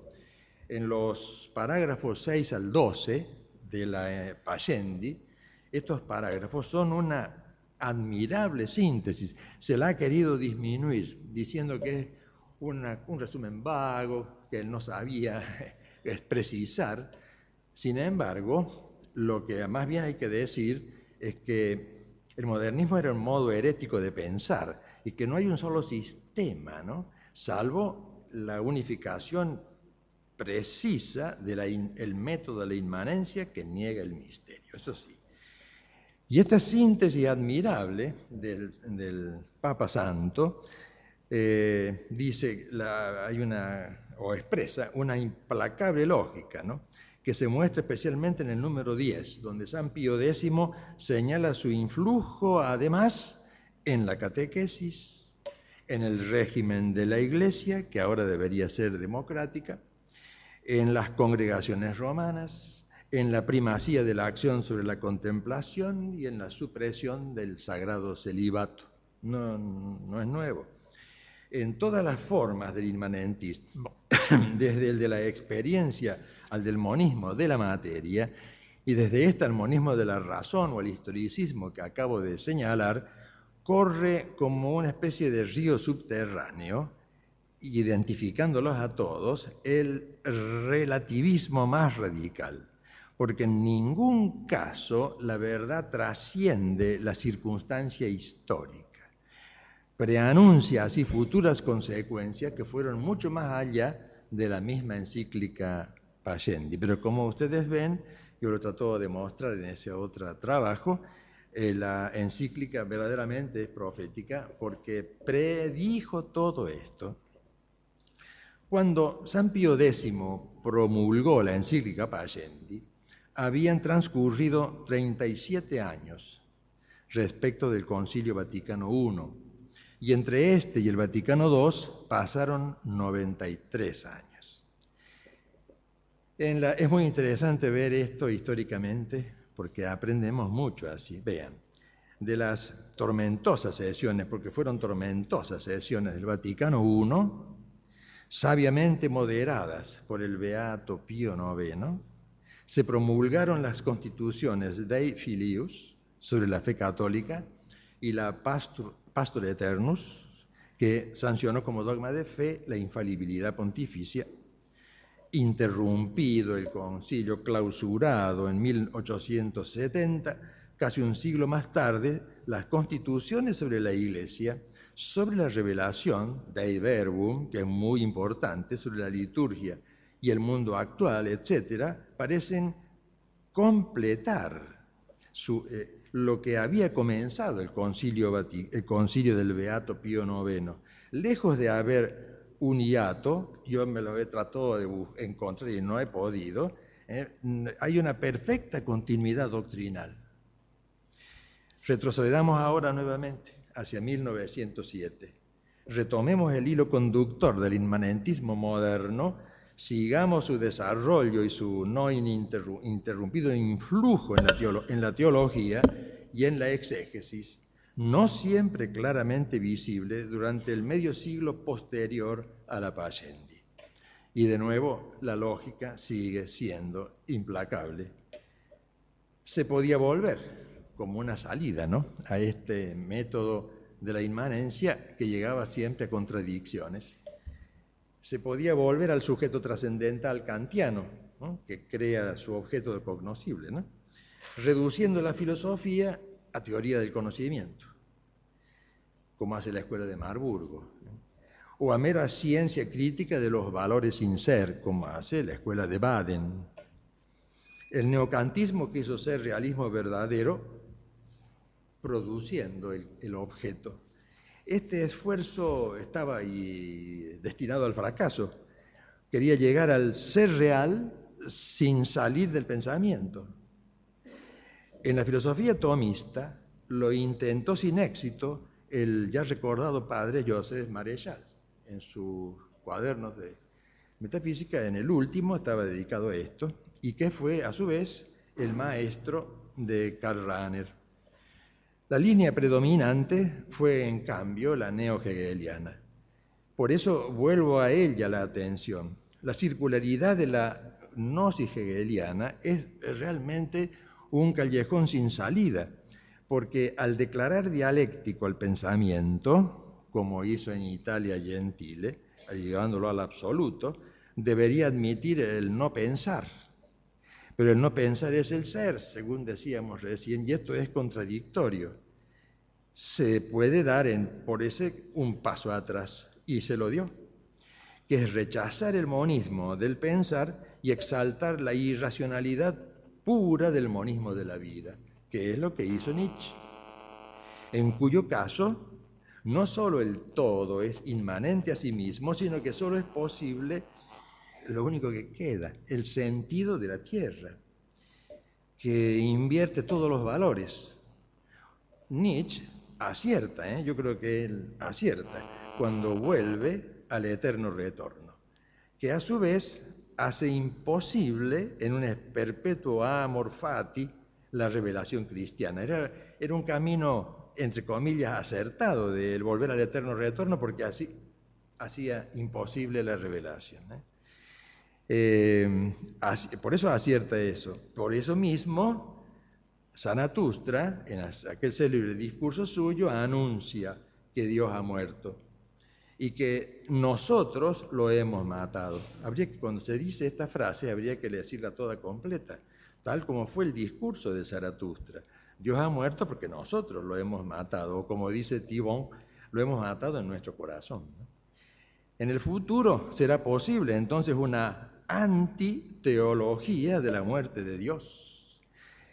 En los parágrafos 6 al 12 de la Pascendi, estos parágrafos son una admirable síntesis. Se la ha querido disminuir, diciendo que es un resumen vago, que él no sabía precisar. Sin embargo, lo que más bien hay que decir es que el modernismo era un modo herético de pensar y que no hay un solo sistema, ¿no? Salvo la unificación precisa del método de la inmanencia que niega el misterio, eso sí. Y esta síntesis admirable del Papa Santo dice, expresa una implacable lógica, ¿no?, que se muestra especialmente en el número 10, donde San Pío X señala su influjo, además, en la catequesis, en el régimen de la Iglesia, que ahora debería ser democrática, en las congregaciones romanas, en la primacía de la acción sobre la contemplación y en la supresión del sagrado celibato. No es nuevo. En todas las formas del inmanentismo, desde el de la experiencia al del monismo de la materia, y desde este al monismo de la razón o al historicismo que acabo de señalar, corre como una especie de río subterráneo, identificándolos a todos, el relativismo más radical, porque en ningún caso la verdad trasciende la circunstancia histórica. Preanuncia así futuras consecuencias que fueron mucho más allá de la misma encíclica Pascendi. Pero como ustedes ven, yo lo trato de mostrar en ese otro trabajo, la encíclica verdaderamente es profética porque predijo todo esto. Cuando San Pío X promulgó la encíclica Pascendi, habían transcurrido 37 años respecto del Concilio Vaticano I, y entre este y el Vaticano II pasaron 93 años. Es muy interesante ver esto históricamente porque aprendemos mucho así. Vean, de las tormentosas sesiones, porque fueron tormentosas sesiones del Vaticano I, sabiamente moderadas por el Beato Pío IX, se promulgaron las constituciones Dei Filius sobre la fe católica y la Pastor Eternus, que sancionó como dogma de fe la infalibilidad pontificia. Interrumpido el concilio, clausurado en 1870, casi un siglo más tarde, las constituciones sobre la Iglesia, sobre la revelación, Dei Verbum, que es muy importante, sobre la liturgia y el mundo actual, etc., parecen completar lo que había comenzado el concilio del Beato Pío IX. Lejos de haber un hiato, yo me lo he tratado de encontrar y no he podido, hay una perfecta continuidad doctrinal. Retrocedamos ahora nuevamente hacia 1907. Retomemos el hilo conductor del inmanentismo moderno, sigamos su desarrollo y su no interrumpido influjo en la teología y en la exégesis, no siempre claramente visible durante el medio siglo posterior a la Pascendi. Y de nuevo, la lógica sigue siendo implacable. Se podía volver como una salida, ¿no?, a este método de la inmanencia que llegaba siempre a contradicciones. Se podía volver al sujeto trascendental kantiano, ¿no?, que crea su objeto cognoscible, ¿no?, reduciendo la filosofía a teoría del conocimiento, como hace la escuela de Marburgo, ¿no?, o a mera ciencia crítica de los valores sin ser, como hace la escuela de Baden. El neocantismo quiso ser realismo verdadero, produciendo el objeto. Este esfuerzo estaba destinado al fracaso. Quería llegar al ser real sin salir del pensamiento. En la filosofía tomista lo intentó sin éxito el ya recordado padre Joseph Marechal. En sus cuadernos de metafísica, en el último, estaba dedicado a esto, y que fue a su vez el maestro de Karl Rahner. La línea predominante fue, en cambio, la neo-hegeliana. Por eso vuelvo a ella la atención. La circularidad de la gnosis hegeliana es realmente un callejón sin salida, porque al declarar dialéctico al pensamiento, como hizo en Italia Gentile, llevándolo al absoluto, debería admitir el no pensar. Pero el no pensar es el ser, según decíamos recién, y esto es contradictorio. Se puede dar por ese un paso atrás, y se lo dio, que es rechazar el monismo del pensar y exaltar la irracionalidad pura del monismo de la vida, que es lo que hizo Nietzsche, en cuyo caso no solo el todo es inmanente a sí mismo, sino que solo es posible lo único que queda, el sentido de la tierra, que invierte todos los valores. Nietzsche acierta, yo creo que él acierta, cuando vuelve al eterno retorno, que a su vez hace imposible en un perpetuo amor fati la revelación cristiana. Era un camino, entre comillas, acertado del volver al eterno retorno, porque así hacía imposible la revelación. Por eso acierta eso. Por eso mismo, Zaratustra, en aquel célebre discurso suyo, anuncia que Dios ha muerto y que nosotros lo hemos matado. Cuando se dice esta frase, habría que decirla toda completa, tal como fue el discurso de Zaratustra. Dios ha muerto porque nosotros lo hemos matado, o como dice Thibon, lo hemos matado en nuestro corazón, ¿no? En el futuro será posible entonces una antiteología de la muerte de Dios,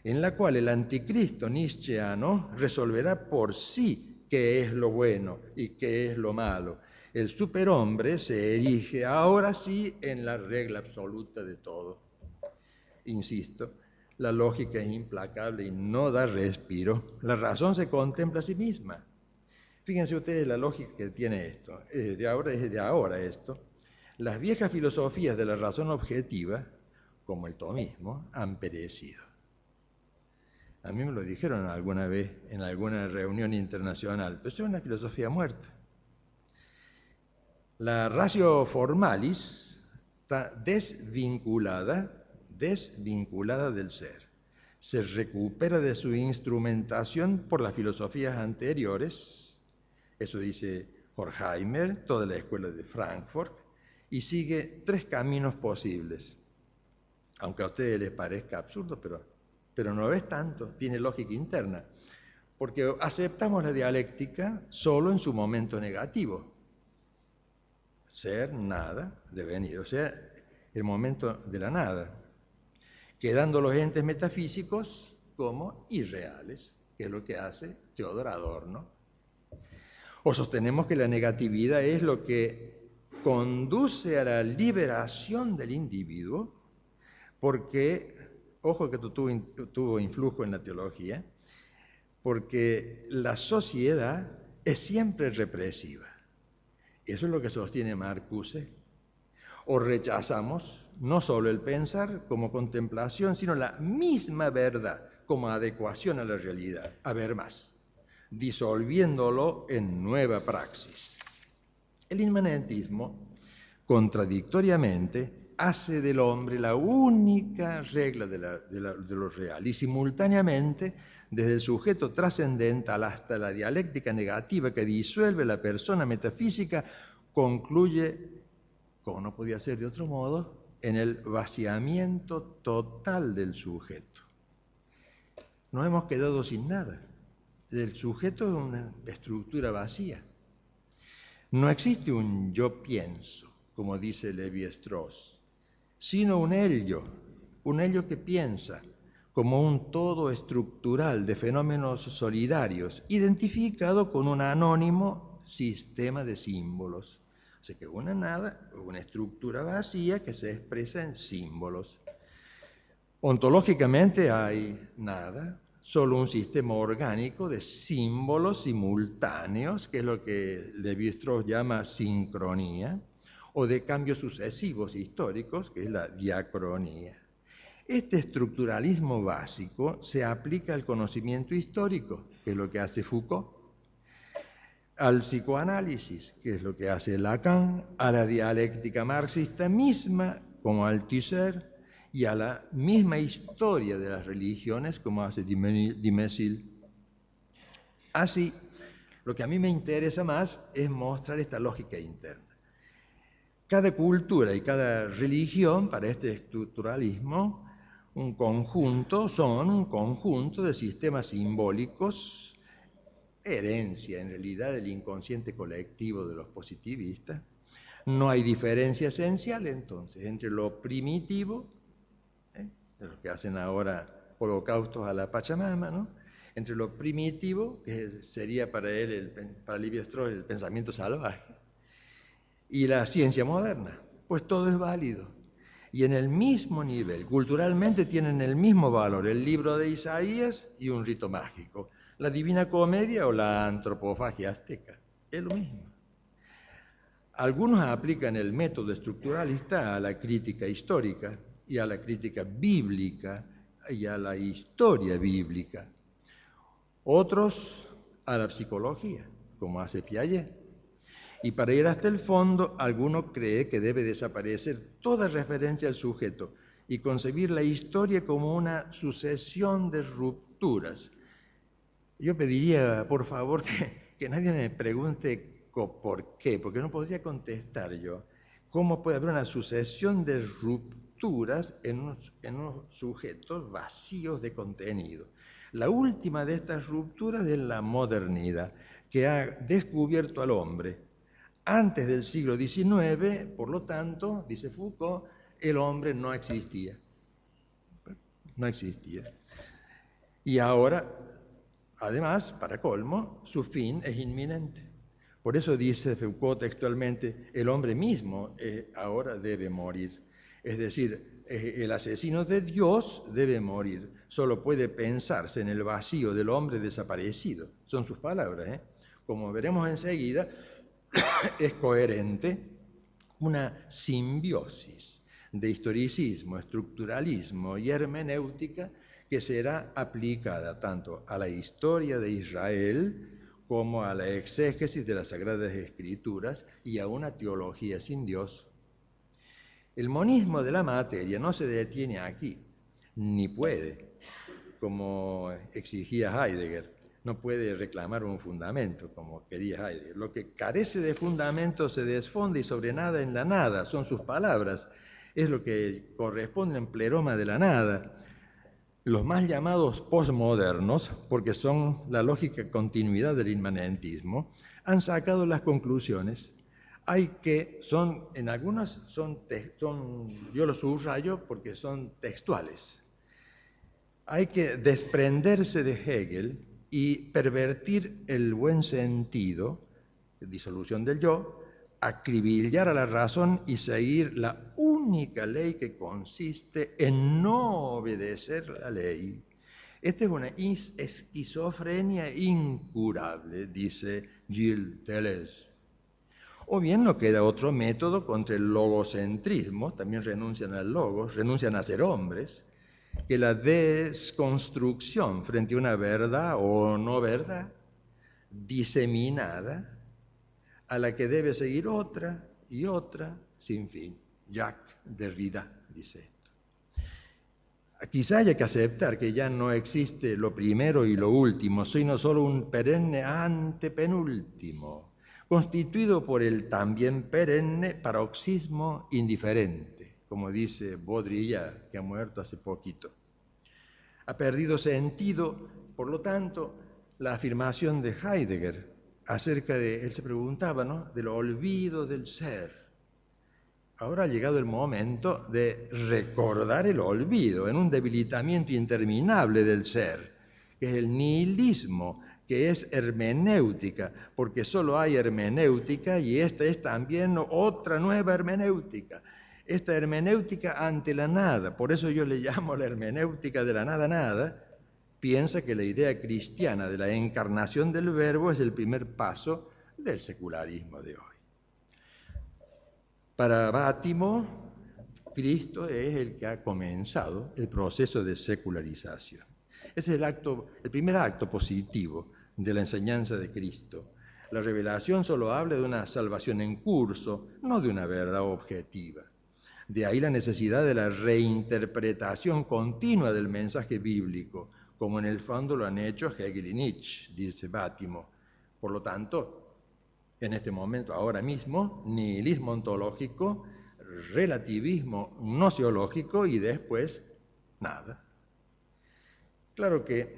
en la cual el anticristo nietzscheano resolverá por sí qué es lo bueno y qué es lo malo. El superhombre se erige ahora sí en la regla absoluta de todo. Insisto, la lógica es implacable y no da respiro. La razón se contempla a sí misma. Fíjense ustedes la lógica que tiene esto. Es de ahora esto. Las viejas filosofías de la razón objetiva, como el tomismo, han perecido. A mí me lo dijeron alguna vez en alguna reunión internacional, pero es una filosofía muerta. La ratio formalis está desvinculada del ser. Se recupera de su instrumentación por las filosofías anteriores, eso dice Horkheimer, toda la escuela de Frankfurt, y sigue tres caminos posibles. Aunque a ustedes les parezca absurdo, pero no es tanto, tiene lógica interna, porque aceptamos la dialéctica solo en su momento negativo. Ser, nada, devenir, o sea, el momento de la nada, quedando los entes metafísicos como irreales, que es lo que hace Theodor Adorno. O sostenemos que la negatividad es lo que conduce a la liberación del individuo, porque, ojo que tuvo influjo en la teología, porque la sociedad es siempre represiva. Eso es lo que sostiene Marcuse. O rechazamos no solo el pensar como contemplación, sino la misma verdad como adecuación a la realidad, a ver más, disolviéndolo en nueva praxis. El inmanentismo, contradictoriamente, hace del hombre la única regla de lo real y simultáneamente, desde el sujeto trascendental hasta la dialéctica negativa que disuelve la persona metafísica, concluye, como no podía ser de otro modo, en el vaciamiento total del sujeto. Nos hemos quedado sin nada. El sujeto es una estructura vacía. No existe un yo pienso, como dice Lévi-Strauss, sino un ello que piensa como un todo estructural de fenómenos solidarios, identificado con un anónimo sistema de símbolos. O sea que una nada, una estructura vacía que se expresa en símbolos. Ontológicamente hay nada, solo un sistema orgánico de símbolos simultáneos, que es lo que Lévi-Strauss llama sincronía, o de cambios sucesivos históricos, que es la diacronía. Este estructuralismo básico se aplica al conocimiento histórico, que es lo que hace Foucault, al psicoanálisis, que es lo que hace Lacan, a la dialéctica marxista misma, como Althusser, y a la misma historia de las religiones, como hace Dumézil. Así, lo que a mí me interesa más es mostrar esta lógica interna. Cada cultura y cada religión, para este estructuralismo, son un conjunto de sistemas simbólicos, herencia en realidad del inconsciente colectivo de los positivistas. No hay diferencia esencial entonces entre lo primitivo, de los que hacen ahora holocaustos a la Pachamama, ¿no? Entre lo primitivo, que sería para Lévi-Strauss el pensamiento salvaje, y la ciencia moderna, pues todo es válido. Y en el mismo nivel, culturalmente tienen el mismo valor el libro de Isaías y un rito mágico, la Divina Comedia o la antropofagia azteca, es lo mismo. Algunos aplican el método estructuralista a la crítica histórica y a la crítica bíblica y a la historia bíblica. Otros a la psicología, como hace Piaget. Y para ir hasta el fondo, alguno cree que debe desaparecer toda referencia al sujeto y concebir la historia como una sucesión de rupturas. Yo pediría, por favor, que nadie me pregunte por qué, porque no podría contestar yo. ¿Cómo puede haber una sucesión de rupturas en unos sujetos vacíos de contenido? La última de estas rupturas es la modernidad, que ha descubierto al hombre. Antes del siglo XIX, por lo tanto, dice Foucault, el hombre no existía. No existía. Y ahora, además, para colmo, su fin es inminente. Por eso dice Foucault textualmente, el hombre mismo ahora debe morir. Es decir, el asesino de Dios debe morir. Solo puede pensarse en el vacío del hombre desaparecido. Son sus palabras, Como veremos enseguida, es coherente una simbiosis de historicismo, estructuralismo y hermenéutica que será aplicada tanto a la historia de Israel como a la exégesis de las Sagradas Escrituras y a una teología sin Dios. El monismo de la materia no se detiene aquí, ni puede, como exigía Heidegger. No puede reclamar un fundamento, como quería Heidegger. Lo que carece de fundamento se desfonde y sobre nada en la nada, son sus palabras. Es lo que corresponde en pleroma de la nada. Los más llamados postmodernos, porque son la lógica continuidad del inmanentismo, han sacado las conclusiones. En algunas yo los subrayo porque son textuales. Hay que desprenderse de Hegel y pervertir el buen sentido, disolución del yo, acribillar a la razón y seguir la única ley que consiste en no obedecer la ley. Esta es una esquizofrenia incurable, dice Gilles Deleuze. O bien no queda otro método contra el logocentrismo, también renuncian al logos, renuncian a ser hombres, que la desconstrucción frente a una verdad o no verdad diseminada, a la que debe seguir otra y otra sin fin. Jacques Derrida dice esto. Quizá haya que aceptar que ya no existe lo primero y lo último, sino solo un perenne antepenúltimo, constituido por el también perenne paroxismo indiferente, como dice Baudrillard, que ha muerto hace poquito. Ha perdido sentido, por lo tanto, la afirmación de Heidegger acerca de, él se preguntaba, ¿no?, del olvido del ser. Ahora ha llegado el momento de recordar el olvido en un debilitamiento interminable del ser, que es el nihilismo, que es hermenéutica, porque solo hay hermenéutica y esta es también otra nueva hermenéutica. Esta hermenéutica ante la nada, por eso yo le llamo la hermenéutica de la nada nada, piensa que la idea cristiana de la encarnación del verbo es el primer paso del secularismo de hoy. Para Bátimo, Cristo es el que ha comenzado el proceso de secularización. Ese es el primer acto positivo de la enseñanza de Cristo. La revelación solo habla de una salvación en curso, no de una verdad objetiva. De ahí la necesidad de la reinterpretación continua del mensaje bíblico, como en el fondo lo han hecho Hegel y Nietzsche, dice Bátimo. Por lo tanto, en este momento, ahora mismo, nihilismo ontológico, relativismo gnoseológico y después nada. Claro que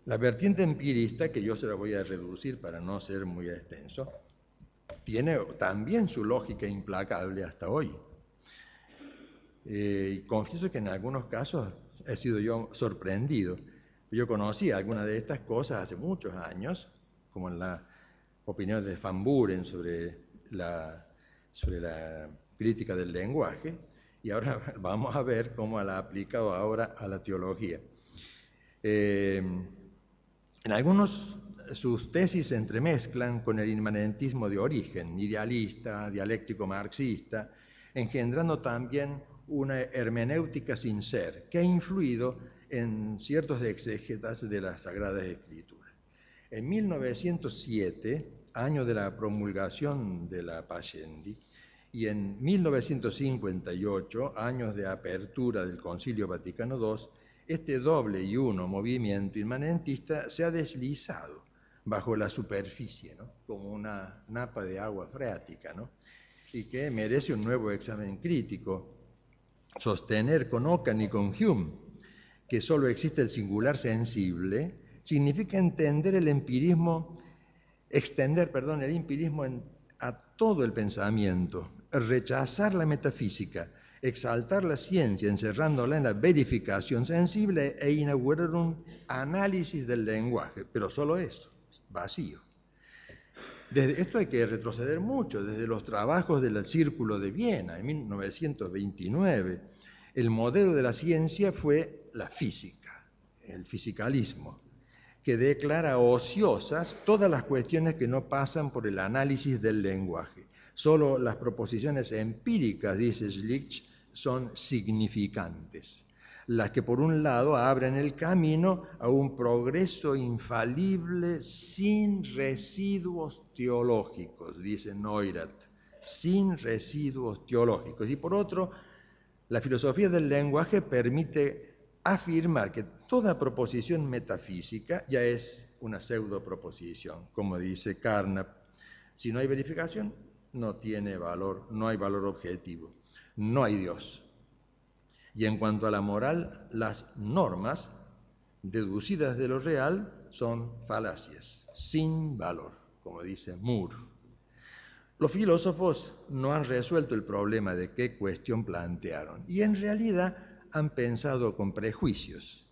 la vertiente empirista, que yo se la voy a reducir para no ser muy extenso, tiene también su lógica implacable hasta hoy. Y confieso que en algunos casos he sido yo sorprendido. Yo conocí algunas de estas cosas hace muchos años, como en la opinión de Van Buren sobre la crítica del lenguaje, y ahora vamos a ver cómo la ha aplicado ahora a la teología. En algunos sus tesis se entremezclan con el inmanentismo de origen, idealista, dialéctico marxista, engendrando también una hermenéutica sin ser, que ha influido en ciertos exégetas de las Sagradas Escrituras. En 1907, año de la promulgación de la Pascendi, y en 1958, años de apertura del Concilio Vaticano II, este doble y uno movimiento inmanentista se ha deslizado bajo la superficie, ¿no?, como una napa de agua freática, ¿no?, y que merece un nuevo examen crítico. Sostener con Ockham y con Hume que solo existe el singular sensible significa extender el empirismo a todo el pensamiento, rechazar la metafísica, exaltar la ciencia encerrándola en la verificación sensible e inaugurar un análisis del lenguaje, pero solo eso, vacío. Desde esto hay que retroceder mucho, desde los trabajos del Círculo de Viena en 1929. El modelo de la ciencia fue la física, el fisicalismo, que declara ociosas todas las cuestiones que no pasan por el análisis del lenguaje. Solo las proposiciones empíricas, dice Schlick, son significantes, las que por un lado abren el camino a un progreso infalible sin residuos teológicos, dice Neurath, sin residuos teológicos. Y por otro, la filosofía del lenguaje permite afirmar que toda proposición metafísica ya es una pseudoproposición, como dice Carnap. Si no hay verificación, no tiene valor, no hay valor objetivo, no hay Dios. Y en cuanto a la moral, las normas deducidas de lo real son falacias, sin valor, como dice Moore. Los filósofos no han resuelto el problema de qué cuestión plantearon y en realidad han pensado con prejuicios.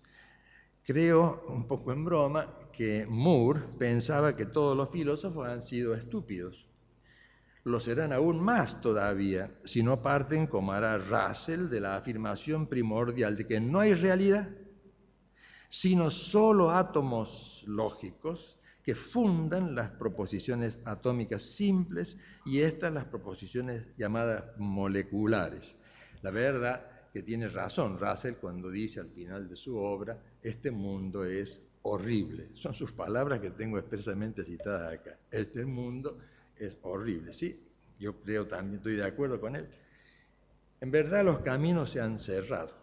Creo, un poco en broma, que Moore pensaba que todos los filósofos han sido estúpidos. Lo serán aún más todavía si no parten, como hará Russell, de la afirmación primordial de que no hay realidad, sino solo átomos lógicos que fundan las proposiciones atómicas simples y estas las proposiciones llamadas moleculares. La verdad que tiene razón Russell cuando dice al final de su obra, este mundo es horrible. Son sus palabras que tengo expresamente citadas acá. Este mundo es horrible. Sí, yo creo también, estoy de acuerdo con él. En verdad los caminos se han cerrado,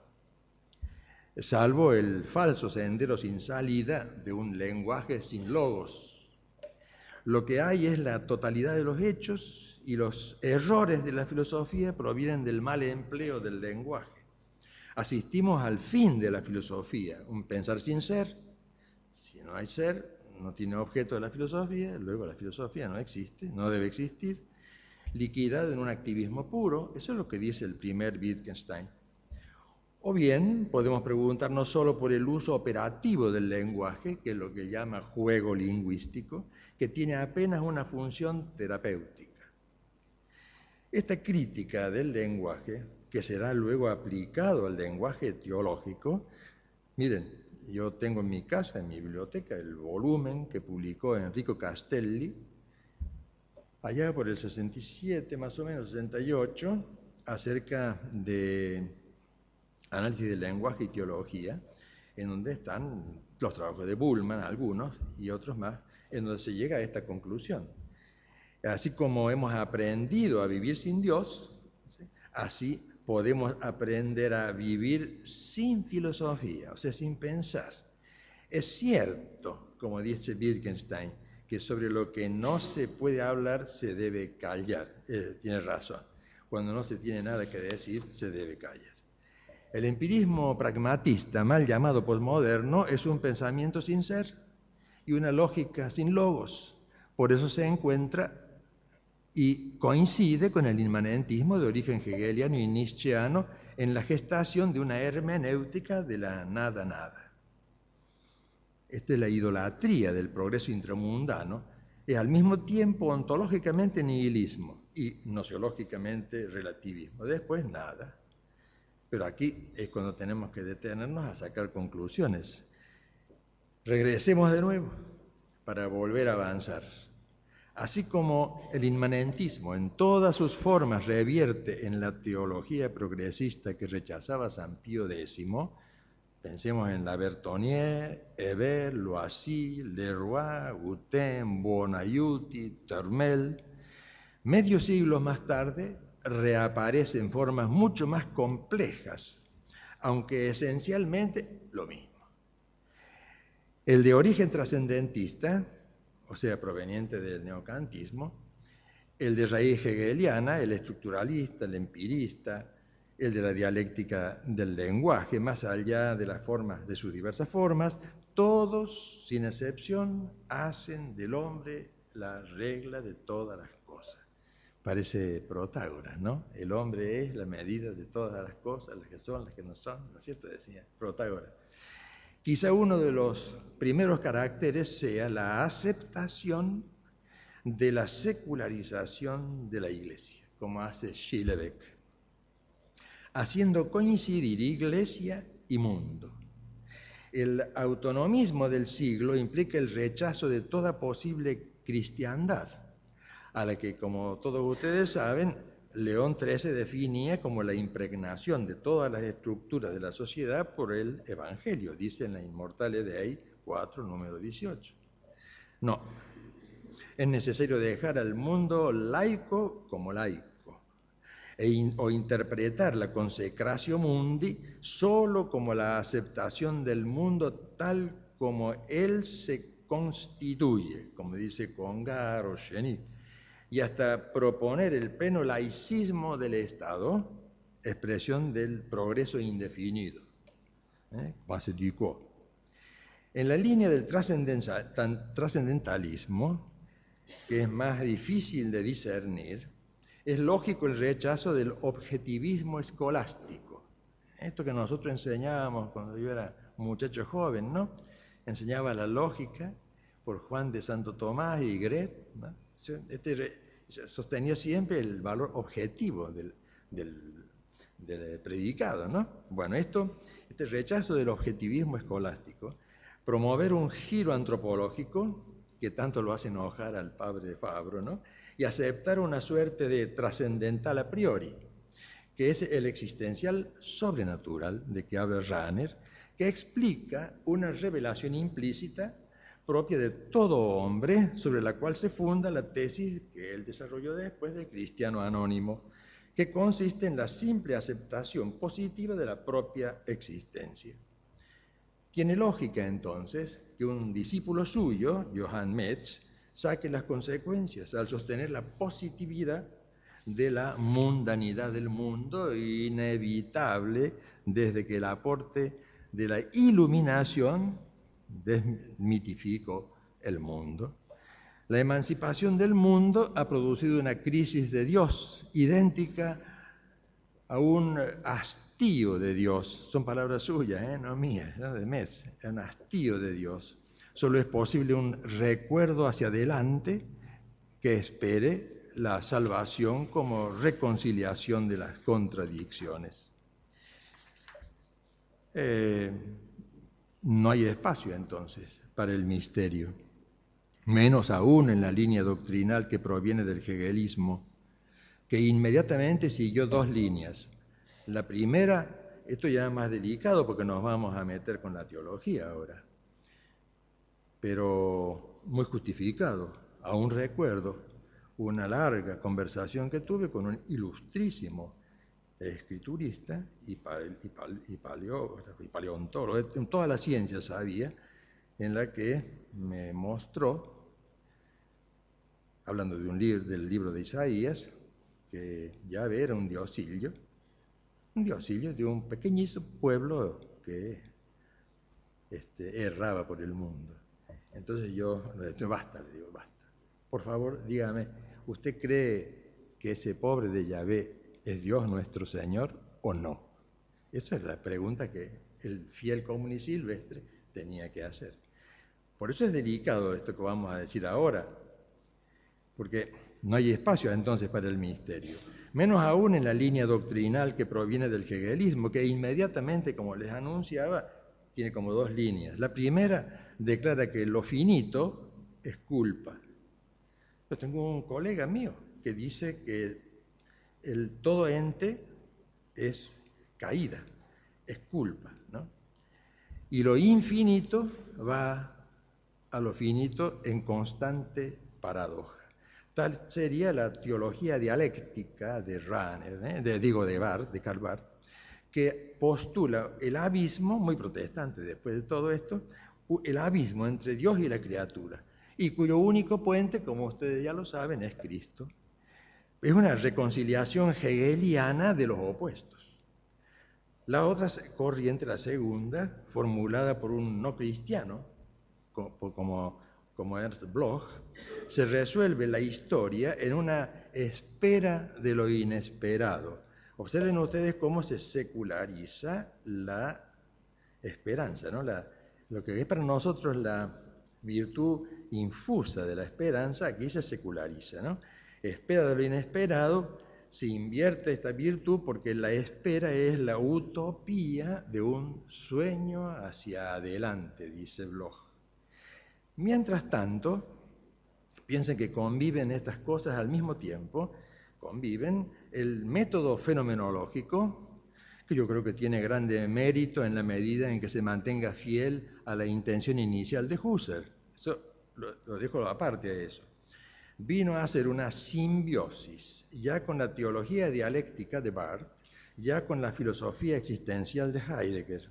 salvo el falso sendero sin salida de un lenguaje sin logos. Lo que hay es la totalidad de los hechos y los errores de la filosofía provienen del mal empleo del lenguaje. Asistimos al fin de la filosofía, un pensar sin ser. Si no hay ser, no tiene objeto de la filosofía, luego la filosofía no existe, no debe existir. Liquidada en un activismo puro, eso es lo que dice el primer Wittgenstein. O bien podemos preguntarnos solo por el uso operativo del lenguaje, que es lo que llama juego lingüístico, que tiene apenas una función terapéutica. Esta crítica del lenguaje, que será luego aplicado al lenguaje teológico, miren, yo tengo en mi casa, en mi biblioteca, el volumen que publicó Enrico Castelli, allá por el 67, más o menos, 68, acerca de análisis del lenguaje y teología, en donde están los trabajos de Bullmann, algunos, y otros más, en donde se llega a esta conclusión. Así como hemos aprendido a vivir sin Dios, ¿sí?, así podemos aprender a vivir sin filosofía, o sea, sin pensar. Es cierto, como dice Wittgenstein, que sobre lo que no se puede hablar se debe callar. Tiene razón. Cuando no se tiene nada que decir, se debe callar. El empirismo pragmatista, mal llamado posmoderno, es un pensamiento sin ser y una lógica sin logos. Por eso se encuentra y coincide con el inmanentismo de origen hegeliano y nietzscheano en la gestación de una hermenéutica de la nada-nada. Esta es la idolatría del progreso intramundano, es al mismo tiempo ontológicamente nihilismo y nociológicamente relativismo. Después nada. Pero aquí es cuando tenemos que detenernos a sacar conclusiones. Regresemos de nuevo para volver a avanzar. Así como el inmanentismo en todas sus formas revierte en la teología progresista que rechazaba San Pío X, pensemos en la Bertonier, Hébert, Loisy, Leroy, Gutten, Buonaiuti, Turmel. Medio siglo más tarde reaparece en formas mucho más complejas, aunque esencialmente lo mismo. El de origen trascendentista, o sea, proveniente del neocantismo, el de raíz hegeliana, el estructuralista, el empirista, el de la dialéctica del lenguaje, más allá de las formas, de sus diversas formas, todos, sin excepción, hacen del hombre la regla de todas las cosas. Parece Protágoras, ¿no? El hombre es la medida de todas las cosas, las que son, las que no son, ¿no es cierto? Decía Protágoras. Quizá uno de los primeros caracteres sea la aceptación de la secularización de la Iglesia, como hace Schillebeck, haciendo coincidir Iglesia y mundo. El autonomismo del siglo implica el rechazo de toda posible cristiandad, a la que, como todos ustedes saben, León XIII definía como la impregnación de todas las estructuras de la sociedad por el Evangelio, dice en la Immortale Dei 4, número 18. No, es necesario dejar al mundo laico como laico, o interpretar la consecratio mundi solo como la aceptación del mundo tal como él se constituye, como dice Congar o Cheny, y hasta proponer el pleno laicismo del Estado, expresión del progreso indefinido, base du quo. En la línea del trascendentalismo, que es más difícil de discernir, es lógico el rechazo del objetivismo escolástico. Esto que nosotros enseñábamos cuando yo era un muchacho joven, ¿no? Enseñaba la lógica por Juan de Santo Tomás y Gret, ¿no? Sostenía siempre el valor objetivo del predicado, ¿no? Bueno, este rechazo del objetivismo escolástico, promover un giro antropológico, que tanto lo hace enojar al padre de Fabro, ¿no? Y aceptar una suerte de trascendental a priori, que es el existencial sobrenatural de que habla Rahner, que explica una revelación implícita propia de todo hombre, sobre la cual se funda la tesis que él desarrolló después del cristiano anónimo, que consiste en la simple aceptación positiva de la propia existencia. Tiene lógica, entonces, que un discípulo suyo, Johann Metz, saque las consecuencias al sostener la positividad de la mundanidad del mundo, inevitable desde que el aporte de la iluminación desmitificó el mundo. La emancipación del mundo ha producido una crisis de Dios, idéntica a un hastío de Dios. Son palabras suyas, no mías, no de Metz. Un hastío de Dios. Solo es posible un recuerdo hacia adelante que espere la salvación como reconciliación de las contradicciones. No hay espacio entonces para el misterio, menos aún en la línea doctrinal que proviene del hegelismo, que inmediatamente siguió dos líneas. La primera, esto ya es más delicado porque nos vamos a meter con la teología ahora, pero muy justificado. Aún recuerdo una larga conversación que tuve con un ilustrísimo escriturista y paleontólogo, en toda la ciencia sabía, en la que me mostró, hablando del libro de Isaías, que Yahvé era un diosillo de un pequeñísimo pueblo que erraba por el mundo. Entonces basta, le digo, basta. Por favor, dígame, ¿usted cree que ese pobre de Yahvé es Dios nuestro Señor o no? Esa es la pregunta que el fiel común y silvestre tenía que hacer. Por eso es delicado esto que vamos a decir ahora, porque no hay espacio entonces para el misterio, menos aún en la línea doctrinal que proviene del hegelismo, que inmediatamente, como les anunciaba, tiene como dos líneas. La primera declara que lo finito es culpa. Yo tengo un colega mío que dice que todo ente es caída, es culpa, ¿no? Y lo infinito va a lo finito en constante paradoja. Tal sería la teología dialéctica de Rahner, de Karl Barth, que postula el abismo, muy protestante después de todo esto, el abismo entre Dios y la criatura, y cuyo único puente, como ustedes ya lo saben, es Cristo. Es una reconciliación hegeliana de los opuestos. La otra corriente, la segunda, formulada por un no cristiano, como Ernst Bloch, se resuelve la historia en una espera de lo inesperado. Observen ustedes cómo se seculariza la esperanza, ¿no? Lo que es para nosotros la virtud infusa de la esperanza, aquí se seculariza, ¿no? Espera de lo inesperado, se invierte esta virtud porque la espera es la utopía de un sueño hacia adelante, dice Bloch. Mientras tanto, piensen que conviven estas cosas al mismo tiempo, conviven el método fenomenológico, que yo creo que tiene grande mérito en la medida en que se mantenga fiel a la intención inicial de Husserl. Eso lo dejo aparte a eso. Vino a ser una simbiosis, ya con la teología dialéctica de Barth, ya con la filosofía existencial de Heidegger.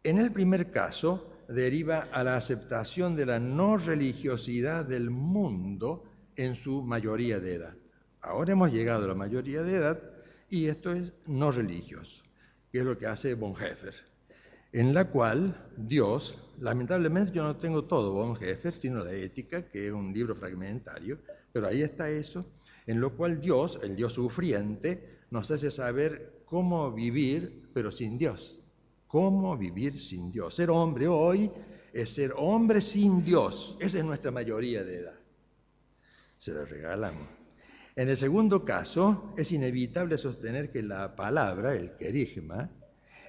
En el primer caso, deriva a la aceptación de la no religiosidad del mundo en su mayoría de edad. Ahora hemos llegado a la mayoría de edad y esto es no religioso, que es lo que hace Bonhoeffer, en la cual Dios, lamentablemente yo no tengo todo Bonhoeffer, sino la Ética, que es un libro fragmentario, pero ahí está eso, en lo cual Dios, el Dios sufriente, nos hace saber cómo vivir, pero sin Dios. ¿Cómo vivir sin Dios? Ser hombre hoy es ser hombre sin Dios. Esa es nuestra mayoría de edad. Se la regalamos. En el segundo caso, es inevitable sostener que la palabra, el querigma,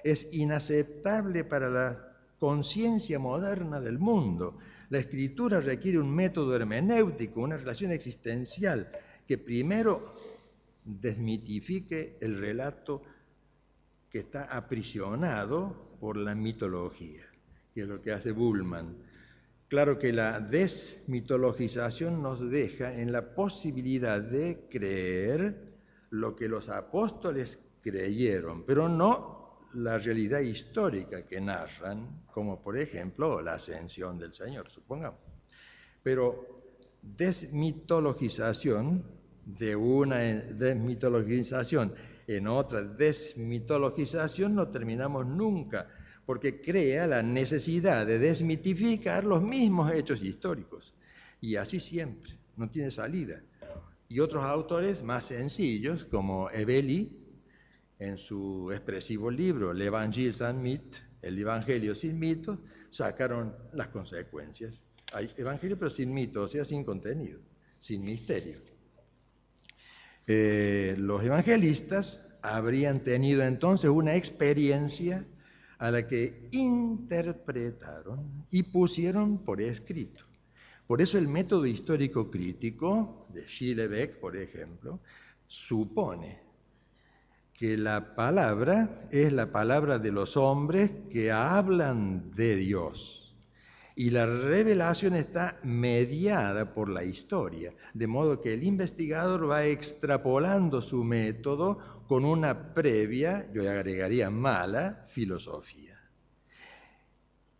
es inaceptable para la conciencia moderna del mundo. La escritura requiere un método hermenéutico, una relación existencial que primero desmitifique el relato que está aprisionado por la mitología, que es lo que hace Bullmann. Claro que la desmitologización nos deja en la posibilidad de creer lo que los apóstoles creyeron, pero no la realidad histórica que narran, como por ejemplo la ascensión del Señor, supongamos. Pero desmitologización de una desmitologización en otra desmitologización no terminamos nunca, porque crea la necesidad de desmitificar los mismos hechos históricos. Y así siempre, no tiene salida. Y otros autores más sencillos, como Ebeli, en su expresivo libro L'Evangile sans mythe, el Evangelio sin mitos, sacaron las consecuencias. Hay evangelio pero sin mitos, o sea, sin contenido, sin misterio. Los evangelistas habrían tenido entonces una experiencia a la que interpretaron y pusieron por escrito. Por eso el método histórico crítico de Schillebeck, por ejemplo, supone que la palabra es la palabra de los hombres que hablan de Dios. Y la revelación está mediada por la historia, de modo que el investigador va extrapolando su método con una previa, yo agregaría mala, filosofía.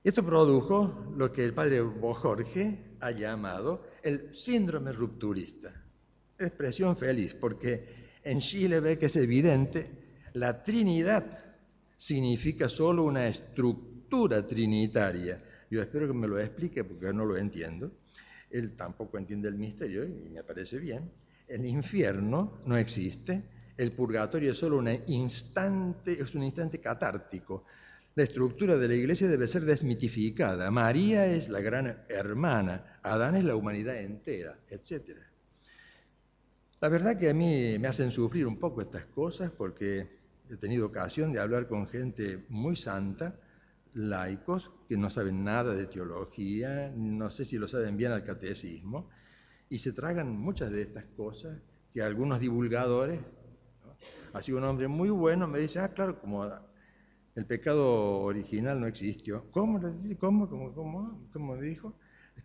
Esto produjo lo que el padre Bojorge ha llamado el síndrome rupturista. Expresión feliz, porque en Schillebeck es evidente, la Trinidad significa solo una estructura trinitaria. Yo espero que me lo explique porque no lo entiendo. Él tampoco entiende el misterio y me parece bien. El infierno no existe. El purgatorio es solo un instante catártico. La estructura de la iglesia debe ser desmitificada. María es la gran hermana. Adán es la humanidad entera, etc. La verdad que a mí me hacen sufrir un poco estas cosas porque he tenido ocasión de hablar con gente muy santa, laicos que no saben nada de teología, no sé si lo saben bien al catecismo, y se tragan muchas de estas cosas que algunos divulgadores, ¿no? Así un hombre muy bueno me dice, claro, como el pecado original no existió. ¿Cómo dijo?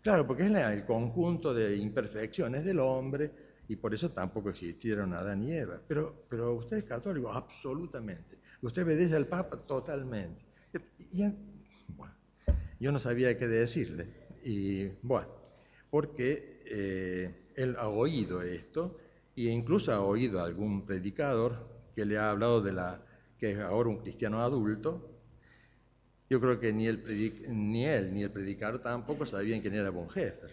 Claro, porque es el conjunto de imperfecciones del hombre y por eso tampoco existieron Adán y Eva. Pero usted es católico, absolutamente. Usted obedece al Papa, totalmente. Bueno, yo no sabía qué decirle, y bueno, porque él ha oído esto, e incluso ha oído a algún predicador que le ha hablado que es ahora un cristiano adulto. Yo creo que ni él ni el predicador tampoco sabían quién era Bonhoeffer.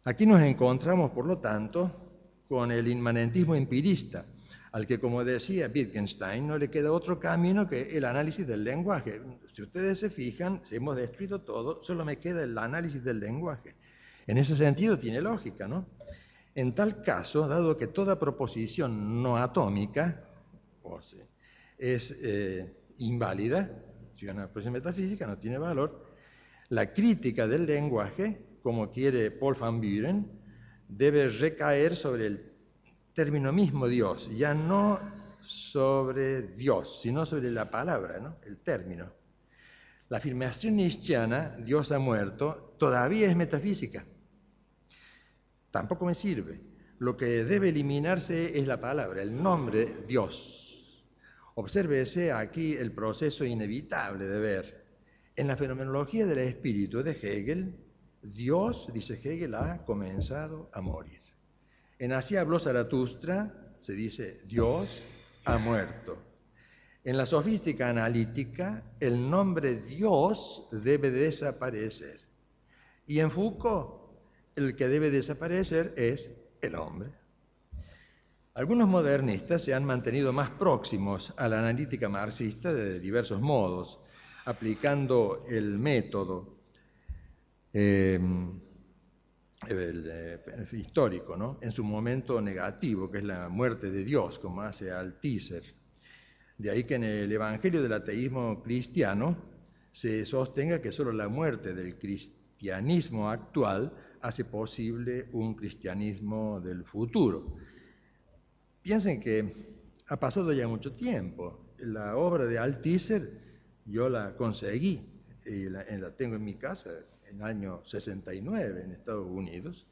Aquí nos encontramos, por lo tanto, con el inmanentismo empirista, al que, como decía Wittgenstein, no le queda otro camino que el análisis del lenguaje. Si ustedes se fijan, si hemos destruido todo, solo me queda el análisis del lenguaje. En ese sentido tiene lógica, ¿no? En tal caso, dado que toda proposición no atómica es inválida, si una proposición metafísica no tiene valor, la crítica del lenguaje, como quiere Paul van Buren, debe recaer sobre el término mismo Dios, ya no sobre Dios, sino sobre la palabra, ¿no? El término. La afirmación nietzscheana, Dios ha muerto, todavía es metafísica. Tampoco me sirve. Lo que debe eliminarse es la palabra, el nombre Dios. Obsérvese aquí el proceso inevitable de ver. En la fenomenología del espíritu de Hegel, Dios, dice Hegel, ha comenzado a morir. En Así habló Zaratustra se dice Dios ha muerto. En la sofística analítica el nombre Dios debe desaparecer. Y en Foucault el que debe desaparecer es el hombre. Algunos modernistas se han mantenido más próximos a la analítica marxista de diversos modos, aplicando el método histórico, ¿no?, en su momento negativo, que es la muerte de Dios, como hace Althusser. De ahí que en el Evangelio del ateísmo cristiano se sostenga que solo la muerte del cristianismo actual hace posible un cristianismo del futuro. Piensen que ha pasado ya mucho tiempo. La obra de Althusser yo la conseguí y la tengo en mi casa en el año 69 en Estados Unidos.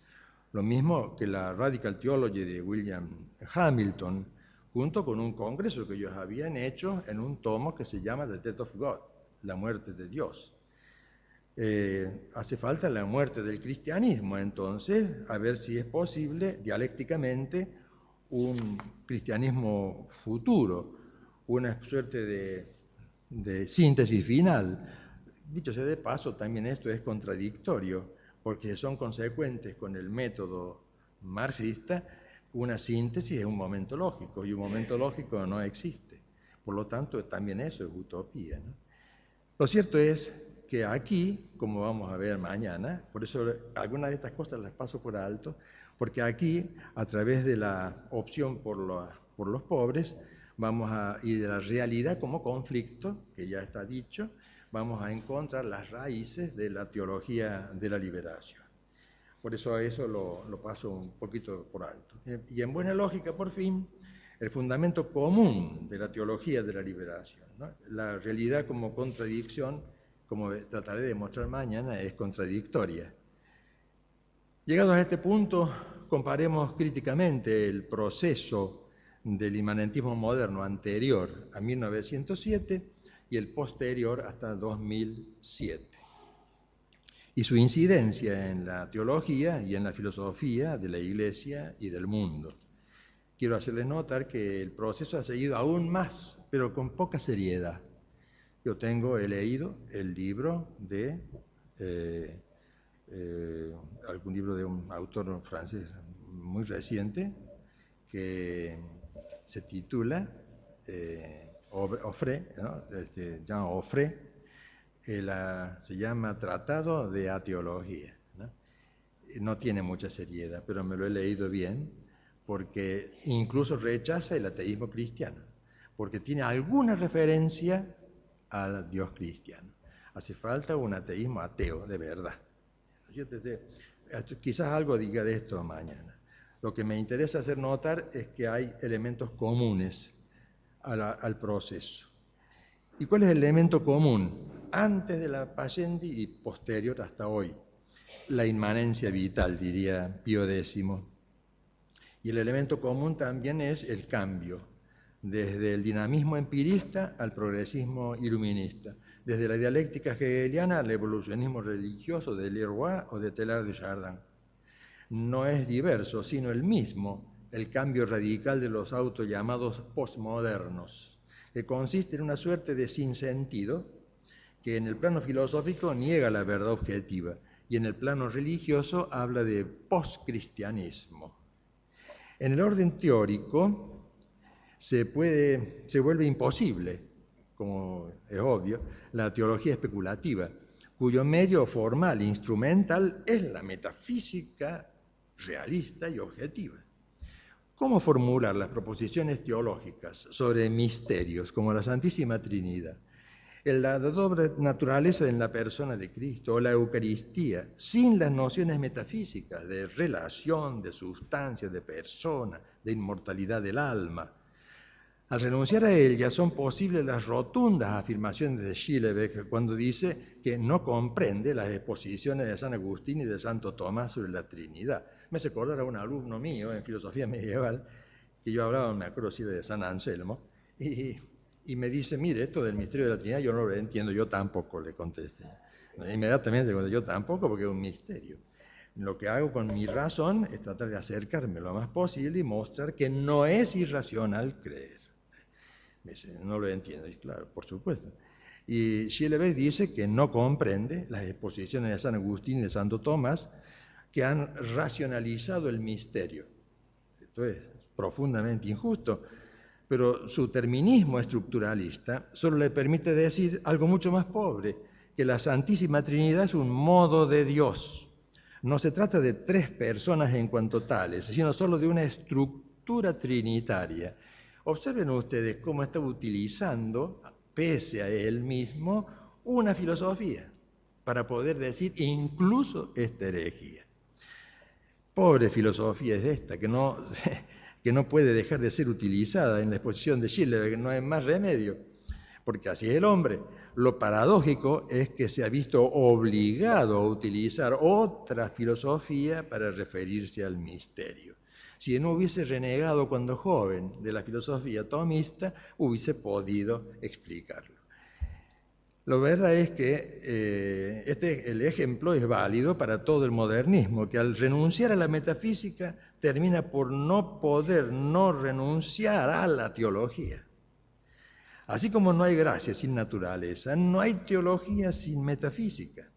Lo mismo que la Radical Theology de William Hamilton, junto con un congreso que ellos habían hecho en un tomo que se llama The Death of God, la muerte de Dios. Hace falta la muerte del cristianismo, entonces, a ver si es posible dialécticamente un cristianismo futuro, una suerte de síntesis final. Dicho sea de paso, también esto es contradictorio, porque son consecuentes con el método marxista. Una síntesis es un momento lógico, y un momento lógico no existe. Por lo tanto, también eso es utopía, ¿no? Lo cierto es que aquí, como vamos a ver mañana, por eso algunas de estas cosas las paso por alto, porque aquí, a través de la opción por los pobres, y de la realidad como conflicto, que ya está dicho, vamos a encontrar las raíces de la teología de la liberación. Por eso lo paso un poquito por alto. Y en buena lógica, por fin, el fundamento común de la teología de la liberación, ¿no? La realidad como contradicción, como trataré de mostrar mañana, es contradictoria. Llegados a este punto, comparemos críticamente el proceso del inmanentismo moderno anterior a 1907 y el posterior hasta 2007, y su incidencia en la teología y en la filosofía de la Iglesia y del mundo. Quiero hacerles notar que el proceso ha seguido aún más, pero con poca seriedad. He leído el libro de algún libro de un autor francés muy reciente que se titula Offray, ¿no? Jean Offray, se llama Tratado de Ateología, ¿no? No tiene mucha seriedad, pero me lo he leído bien, porque incluso rechaza el ateísmo cristiano, porque tiene alguna referencia al Dios cristiano. Hace falta un ateísmo ateo, de verdad. Quizás algo diga de esto mañana. Lo que me interesa hacer notar es que hay elementos comunes al proceso. ¿Y cuál es el elemento común? Antes de la Pascendi y posterior hasta hoy. La inmanencia vital, diría Pío X. Y el elemento común también es el cambio, desde el dinamismo empirista al progresismo iluminista, desde la dialéctica hegeliana al evolucionismo religioso de Leroy o de Teilhard de Chardin. No es diverso, sino el mismo, el cambio radical de los autos llamados postmodernos, que consiste en una suerte de sinsentido que en el plano filosófico niega la verdad objetiva y en el plano religioso habla de postcristianismo. En el orden teórico se vuelve imposible, como es obvio, la teología especulativa, cuyo medio formal, instrumental, es la metafísica realista y objetiva. ¿Cómo formular las proposiciones teológicas sobre misterios como la Santísima Trinidad, la doble naturaleza en la persona de Cristo o la Eucaristía, sin las nociones metafísicas de relación, de sustancia, de persona, de inmortalidad del alma? Al renunciar a ellas son posibles las rotundas afirmaciones de Schillebeck cuando dice que no comprende las exposiciones de San Agustín y de Santo Tomás sobre la Trinidad. Me hace acordar a un alumno mío en filosofía medieval, que yo hablaba, me acuerdo sí, de San Anselmo, y me dice, mire, esto del misterio de la Trinidad yo no lo entiendo, yo tampoco, le contesté. Inmediatamente le yo tampoco, porque es un misterio. Lo que hago con mi razón es tratar de acercarme lo más posible y mostrar que no es irracional creer. Me dice, no lo entiendo, y claro, por supuesto. Y Schillebeck dice que no comprende las exposiciones de San Agustín y de Santo Tomás, que han racionalizado el misterio. esto es profundamente injusto, pero su terminismo estructuralista solo le permite decir algo mucho más pobre, que la Santísima Trinidad es un modo de Dios. No se trata de tres personas en cuanto tales, sino solo de una estructura trinitaria. Observen ustedes cómo está utilizando, pese a él mismo, una filosofía para poder decir incluso esta herejía. Pobre filosofía es esta, que no puede dejar de ser utilizada en la exposición de Schiller, que no hay más remedio, porque así es el hombre. Lo paradójico es que se ha visto obligado a utilizar otra filosofía para referirse al misterio. Si no hubiese renegado cuando joven de la filosofía tomista, hubiese podido explicarlo. La verdad es que el ejemplo es válido para todo el modernismo, que al renunciar a la metafísica termina por no poder no renunciar a la teología. Así como no hay gracia sin naturaleza, no hay teología sin metafísica.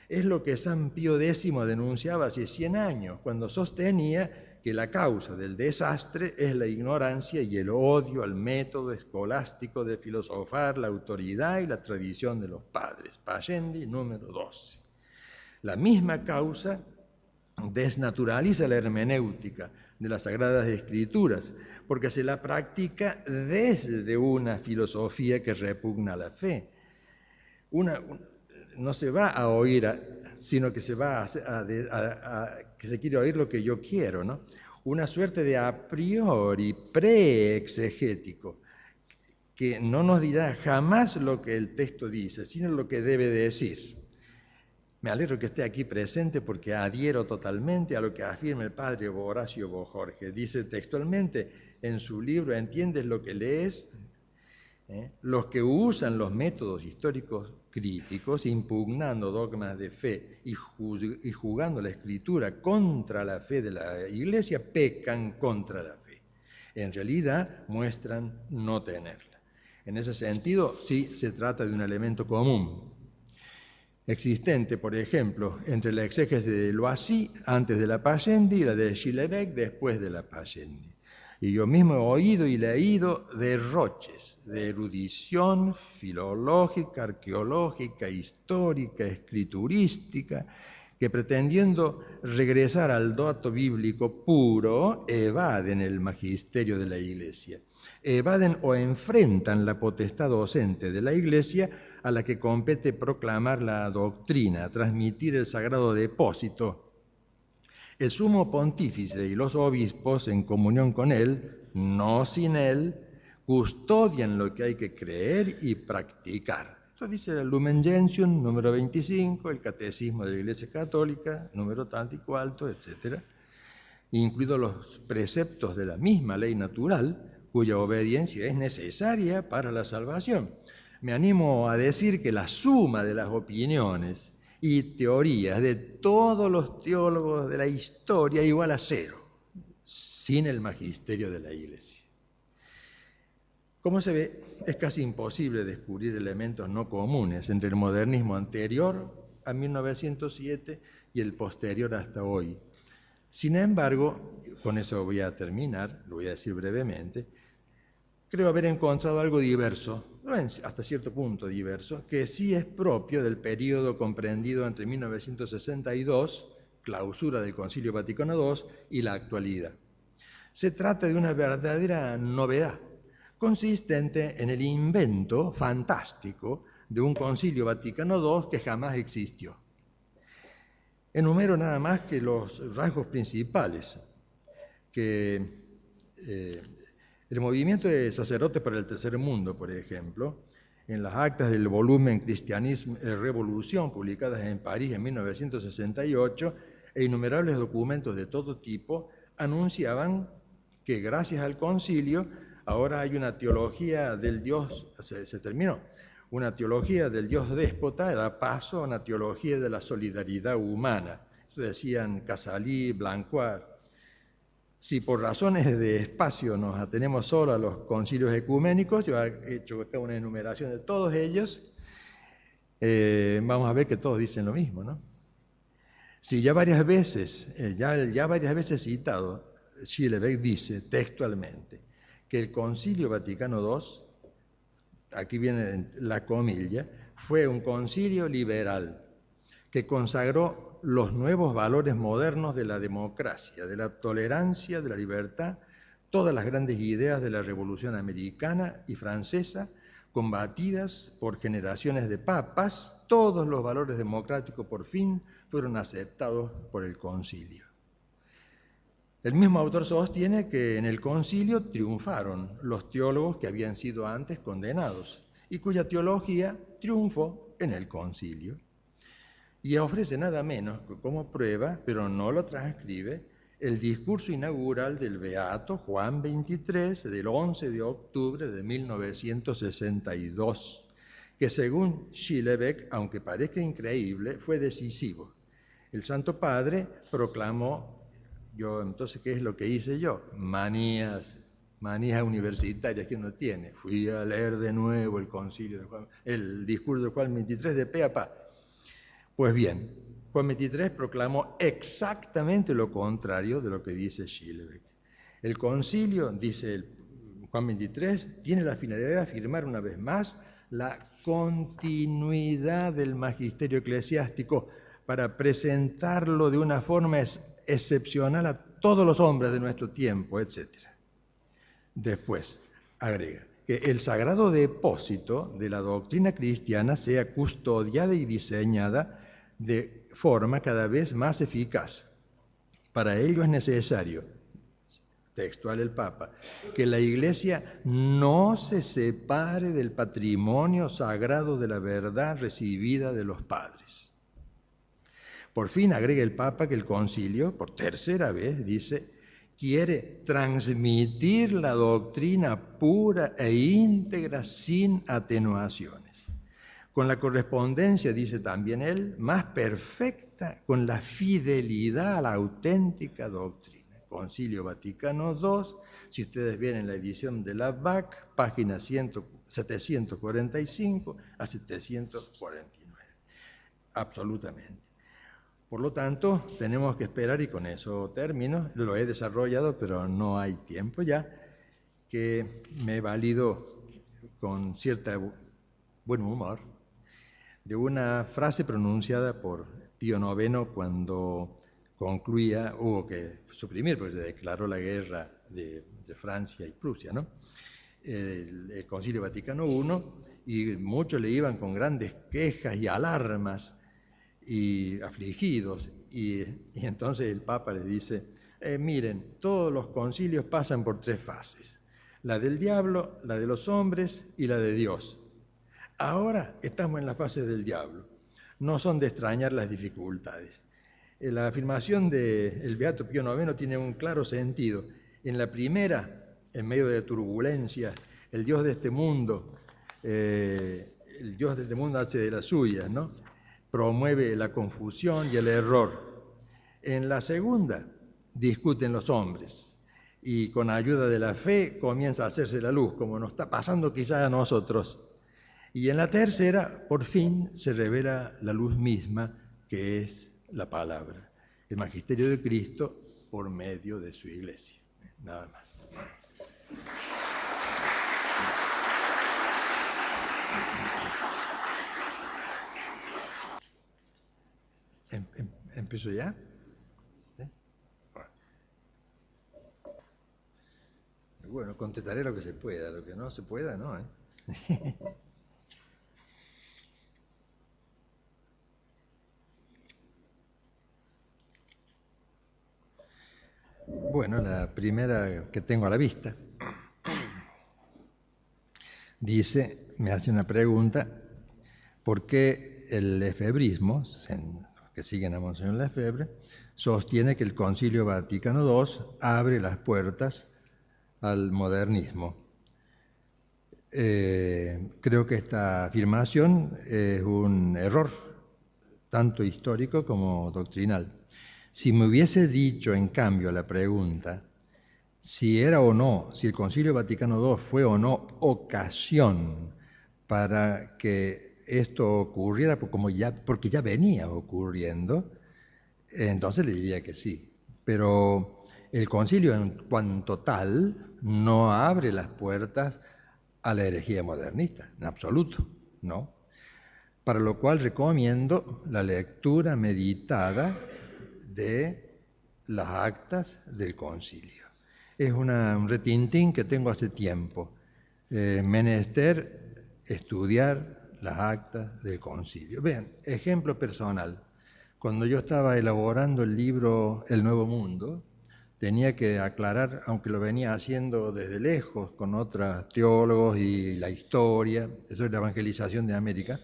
Es lo que San Pío X denunciaba hace 100 años, cuando sostenía que la causa del desastre es la ignorancia y el odio al método escolástico de filosofar, la autoridad y la tradición de los padres. Pascendi, número 12. La misma causa desnaturaliza la hermenéutica de las Sagradas Escrituras, porque se la practica desde una filosofía que repugna a la fe. No se va a oír, sino que se va que se quiere oír lo que yo quiero, ¿no? Una suerte de a priori preexegético, que no nos dirá jamás lo que el texto dice, sino lo que debe decir. Me alegro que esté aquí presente porque adhiero totalmente a lo que afirma el padre Horacio Bojorge. Dice textualmente en su libro ¿Entiendes lo que lees? Los que usan los métodos históricos críticos, impugnando dogmas de fe y juzgando la Escritura contra la fe de la Iglesia, pecan contra la fe. En realidad muestran no tenerla. En ese sentido, sí se trata de un elemento común, existente, por ejemplo, entre la exégesis de Loisy antes de la Pascendi y la de Schillebeck después de la Pascendi. Y yo mismo he oído y leído derroches de erudición filológica, arqueológica, histórica, escriturística, que pretendiendo regresar al dato bíblico puro, evaden el magisterio de la Iglesia, evaden o enfrentan la potestad docente de la Iglesia a la que compete proclamar la doctrina, transmitir el sagrado depósito. El sumo pontífice y los obispos, en comunión con él, no sin él, custodian lo que hay que creer y practicar. Esto dice el Lumen Gentium, número 25, el Catecismo de la Iglesia Católica, número tanto y cualto, etc., incluidos los preceptos de la misma ley natural, cuya obediencia es necesaria para la salvación. Me animo a decir que la suma de las opiniones y teorías de todos los teólogos de la historia igual a cero, sin el magisterio de la Iglesia. Como se ve, es casi imposible descubrir elementos no comunes entre el modernismo anterior a 1907 y el posterior hasta hoy. Sin embargo, con eso voy a terminar, lo voy a decir brevemente, creo haber encontrado algo diverso, hasta cierto punto diverso, que sí es propio del periodo comprendido entre 1962, clausura del Concilio Vaticano II, y la actualidad. Se trata de una verdadera novedad, consistente en el invento fantástico de un Concilio Vaticano II que jamás existió. Enumero nada más que los rasgos principales que el movimiento de sacerdotes para el tercer mundo, por ejemplo, en las actas del volumen Cristianismo y Revolución, publicadas en París en 1968, e innumerables documentos de todo tipo, anunciaban que gracias al concilio ahora hay una teología del Dios, se terminó, una teología del Dios déspota da paso a una teología de la solidaridad humana. Eso decían Casali, Blanquart. Si por razones de espacio nos atenemos solo a los concilios ecuménicos, yo he hecho acá una enumeración de todos ellos, vamos a ver que todos dicen lo mismo, ¿no? Si ya varias veces citado, Schillebeck dice textualmente que el Concilio Vaticano II, aquí viene la comilla, fue un concilio liberal que consagró los nuevos valores modernos de la democracia, de la tolerancia, de la libertad, todas las grandes ideas de la Revolución Americana y Francesa, combatidas por generaciones de papas, todos los valores democráticos por fin fueron aceptados por el concilio. El mismo autor sostiene que en el concilio triunfaron los teólogos que habían sido antes condenados y cuya teología triunfó en el concilio. Y ofrece nada menos que como prueba, pero no lo transcribe, el discurso inaugural del beato Juan XXIII del 11 de octubre de 1962, que según Schillebeck, aunque parezca increíble, fue decisivo. El Santo Padre proclamó, entonces, ¿qué es lo que hice yo? Manías universitarias que uno tiene. Fui a leer de nuevo el discurso de Juan XXIII de pe a pa. Pues bien, Juan XXIII proclamó exactamente lo contrario de lo que dice Schillebeck. El concilio, dice Juan XXIII, tiene la finalidad de afirmar una vez más la continuidad del magisterio eclesiástico para presentarlo de una forma excepcional a todos los hombres de nuestro tiempo, etc. Después, agrega, que el sagrado depósito de la doctrina cristiana sea custodiada y diseñada de forma cada vez más eficaz. Para ello es necesario, textual el Papa, que la Iglesia no se separe del patrimonio sagrado de la verdad recibida de los padres. Por fin agrega el Papa que el concilio, por tercera vez, dice, quiere transmitir la doctrina pura e íntegra sin atenuaciones, con la correspondencia, dice también él, más perfecta con la fidelidad a la auténtica doctrina. Concilio Vaticano II, si ustedes ven en la edición de la BAC, páginas 745 a 749, absolutamente. Por lo tanto, tenemos que esperar, y con eso termino, lo he desarrollado, pero no hay tiempo ya, que me he valido con cierta buen humor de una frase pronunciada por Pío IX cuando concluía, hubo que suprimir, porque se declaró la guerra de Francia y Prusia, ¿no? El Concilio Vaticano I, y muchos le iban con grandes quejas y alarmas, y afligidos, y entonces el Papa les dice, miren, todos los concilios pasan por tres fases, la del diablo, la de los hombres y la de Dios. Ahora estamos en la fase del diablo, no son de extrañar las dificultades. La afirmación del Beato Pío IX tiene un claro sentido. En la primera, en medio de turbulencias, el Dios de este mundo hace de las suyas, ¿no? Promueve la confusión y el error. En la segunda, discuten los hombres y con ayuda de la fe comienza a hacerse la luz, como nos está pasando quizás a nosotros. Y en la tercera, por fin, se revela la luz misma, que es la palabra, el magisterio de Cristo por medio de su Iglesia. Nada más. ¿Empiezo ya? Bueno, contestaré lo que se pueda, lo que no se pueda, no, ¿eh? Bueno, la primera que tengo a la vista dice, me hace una pregunta, ¿por qué el lefebrismo, que siguen a Monseñor Lefebvre, sostiene que el Concilio Vaticano II abre las puertas al modernismo? Creo que esta afirmación es un error, tanto histórico como doctrinal. Si me hubiese dicho, en cambio, la pregunta, si era o no, si el Concilio Vaticano II fue o no ocasión para que esto ocurriera, porque ya venía ocurriendo, entonces le diría que sí. Pero el concilio en cuanto tal no abre las puertas a la herejía modernista, en absoluto, ¿no? Para lo cual recomiendo la lectura meditada de las actas del concilio. Es un retintín que tengo hace tiempo. Menester estudiar las actas del concilio. Vean, ejemplo personal. Cuando yo estaba elaborando el libro El Nuevo Mundo, tenía que aclarar, aunque lo venía haciendo desde lejos con otros teólogos y la historia, eso es la evangelización de América,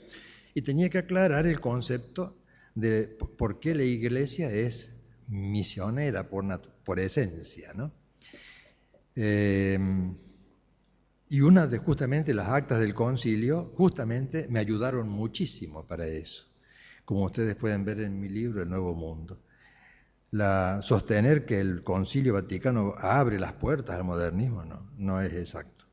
y tenía que aclarar el concepto de por qué la Iglesia es misionera por esencia, ¿no? Y una de justamente las actas del concilio, justamente me ayudaron muchísimo para eso, como ustedes pueden ver en mi libro El Nuevo Mundo. Sostener que el Concilio Vaticano abre las puertas al modernismo no es exacto.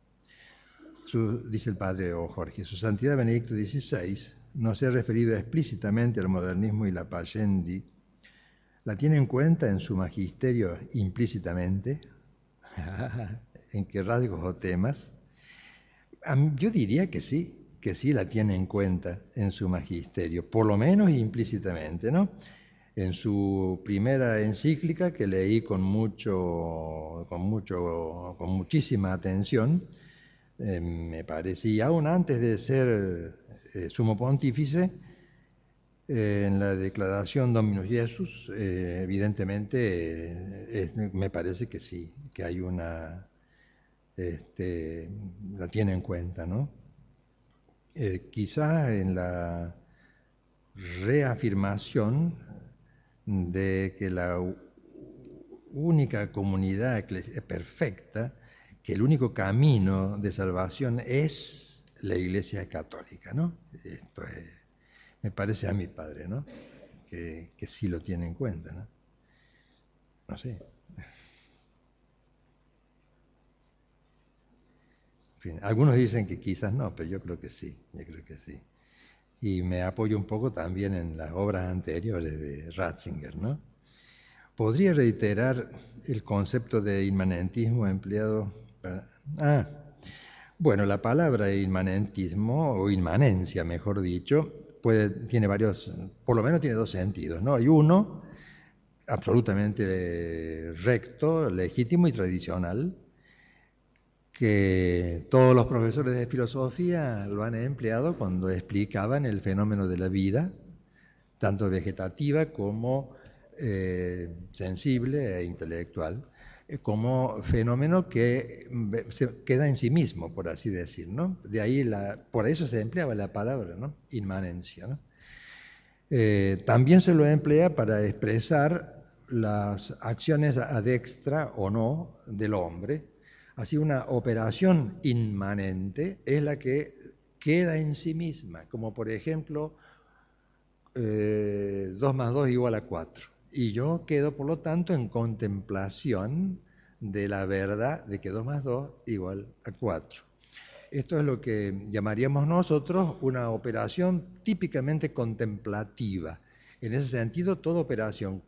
Dice el padre Jorge, Su Santidad Benedicto XVI no se ha referido explícitamente al modernismo y la Pascendi. ¿La tiene en cuenta en su magisterio implícitamente? ¿En qué rasgos o temas? Yo diría que sí la tiene en cuenta en su magisterio, por lo menos implícitamente, ¿no? En su primera encíclica, que leí con muchísima atención, me parecía, aún antes de ser sumo pontífice, en la declaración Dominus Jesus, evidentemente me parece que sí, que hay la tiene en cuenta, ¿no? Quizás en la reafirmación de que la única comunidad perfecta, que el único camino de salvación es la Iglesia Católica, ¿no? Esto me parece a mi padre, ¿no? Que sí lo tiene en cuenta, ¿no? No sé. En fin, algunos dicen que quizás no, pero yo creo que sí. Y me apoyo un poco también en las obras anteriores de Ratzinger, ¿no? ¿Podría reiterar el concepto de inmanentismo empleado para...? Bueno, la palabra inmanentismo, o inmanencia, mejor dicho, tiene varios, por lo menos tiene dos sentidos, ¿no? Hay uno absolutamente recto, legítimo y tradicional, que todos los profesores de filosofía lo han empleado cuando explicaban el fenómeno de la vida, tanto vegetativa como sensible e intelectual, como fenómeno que se queda en sí mismo, por así decir, ¿no? De ahí por eso se empleaba la palabra, ¿no? Inmanencia, ¿no? También se lo emplea para expresar las acciones adextra o no del hombre. Así, una operación inmanente es la que queda en sí misma, como por ejemplo 2 más 2 igual a 4. Y yo quedo, por lo tanto, en contemplación de la verdad de que 2 más 2 igual a 4. Esto es lo que llamaríamos nosotros una operación típicamente contemplativa. En ese sentido, toda operación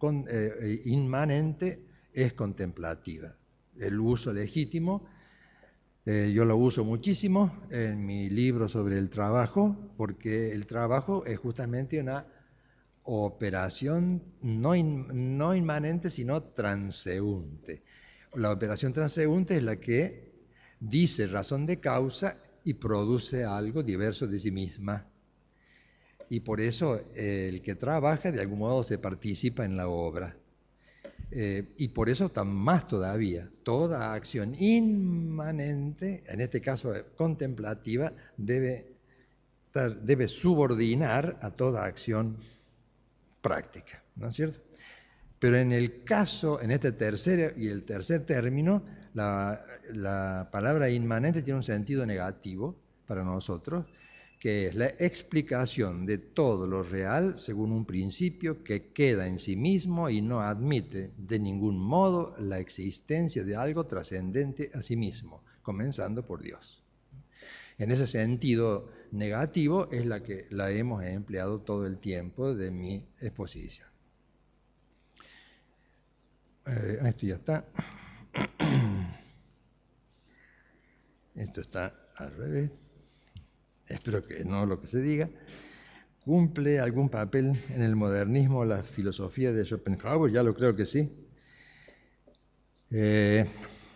inmanente es contemplativa. El uso legítimo, yo lo uso muchísimo en mi libro sobre el trabajo, porque el trabajo es justamente una operación no inmanente, sino transeúnte. La operación transeúnte es la que dice razón de causa y produce algo diverso de sí misma. Y por eso el que trabaja de algún modo se participa en la obra. Y por eso más todavía, toda acción inmanente, en este caso contemplativa, debe subordinar a toda acción práctica, ¿no es cierto? Pero en este tercer término, la palabra inmanente tiene un sentido negativo para nosotros, que es la explicación de todo lo real según un principio que queda en sí mismo y no admite de ningún modo la existencia de algo trascendente a sí mismo, comenzando por Dios. En ese sentido negativo es la que la hemos empleado todo el tiempo de mi exposición. Esto ya está. Esto está al revés. Espero que no lo que se diga. ¿Cumple algún papel en el modernismo la filosofía de Schopenhauer? Ya lo creo que sí.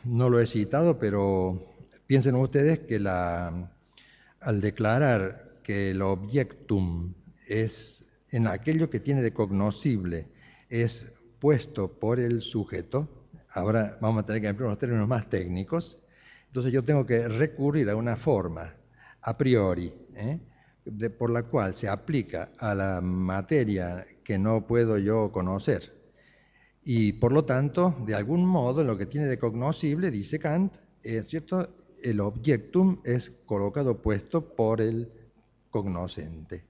No lo he citado, pero piensen ustedes que al declarar que el objectum es en aquello que tiene de cognoscible, es puesto por el sujeto, ahora vamos a tener que emplear unos términos más técnicos, entonces yo tengo que recurrir a una forma a priori, por la cual se aplica a la materia que no puedo yo conocer. Y por lo tanto, de algún modo, en lo que tiene de cognoscible, dice Kant, es cierto, el objectum es colocado, puesto por el cognoscente.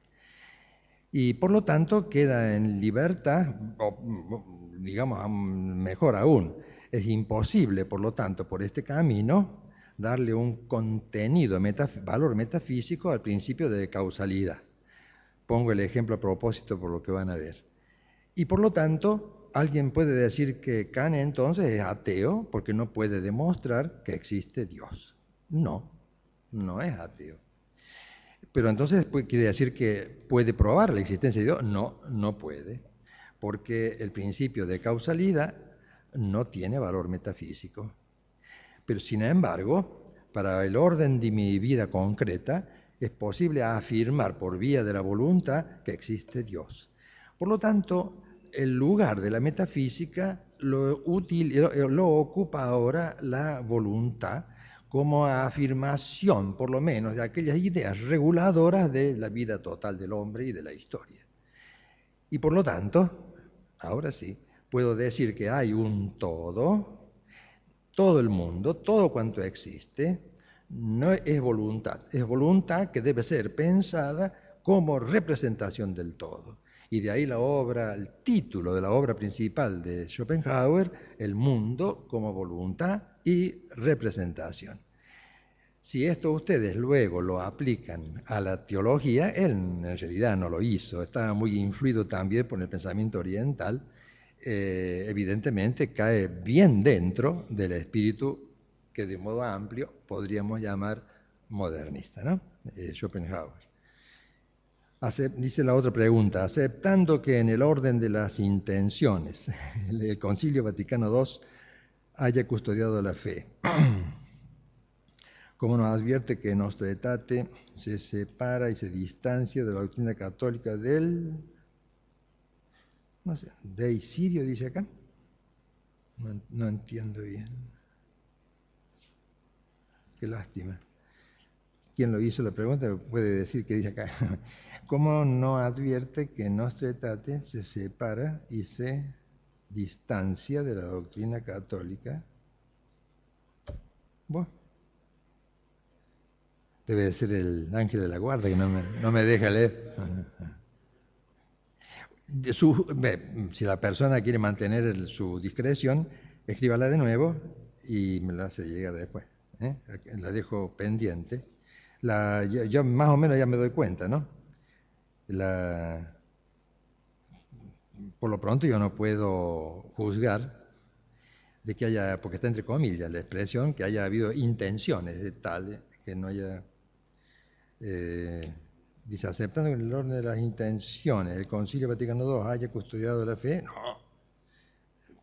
Y por lo tanto queda en libertad, o digamos mejor aún, es imposible, por lo tanto, por este camino, darle un contenido, valor metafísico al principio de causalidad. Pongo el ejemplo a propósito por lo que van a ver. Y por lo tanto, alguien puede decir que Kant entonces es ateo porque no puede demostrar que existe Dios. No, no es ateo. Pero entonces quiere decir que puede probar la existencia de Dios. No, no puede, porque el principio de causalidad no tiene valor metafísico. Pero sin embargo, para el orden de mi vida concreta, es posible afirmar por vía de la voluntad que existe Dios. Por lo tanto, el lugar de la metafísica lo ocupa ahora la voluntad como afirmación, por lo menos, de aquellas ideas reguladoras de la vida total del hombre y de la historia. Y por lo tanto, ahora sí, puedo decir que hay un todo el mundo, todo cuanto existe, no es voluntad que debe ser pensada como representación del todo. Y de ahí el título de la obra principal de Schopenhauer, El mundo como voluntad y representación. Si esto ustedes luego lo aplican a la teología, él en realidad no lo hizo, estaba muy influido también por el pensamiento oriental, evidentemente cae bien dentro del espíritu que de modo amplio podríamos llamar modernista, ¿no? Schopenhauer. Dice la otra pregunta, aceptando que en el orden de las intenciones el Concilio Vaticano II haya custodiado la fe, como nos advierte que Nostra Aetate se separa y se distancia de la doctrina católica del deicidio, dice acá. No entiendo bien. Qué lástima. ¿Quién lo hizo la pregunta? Puede decir que dice acá. ¿Cómo no advierte que Nostra Aetate se separa y se distancia de la doctrina católica? Bueno, debe de ser el ángel de la guarda que no me deja leer. Si la persona quiere mantener su discreción, escríbala de nuevo y me la hace llegar después. La dejo pendiente. Yo más o menos ya me doy cuenta, ¿no? Por lo pronto yo no puedo juzgar de que haya, porque está entre comillas la expresión, que haya habido intenciones de tal que no haya... dice, aceptando en el orden de las intenciones, el Concilio Vaticano II haya custodiado la fe. No,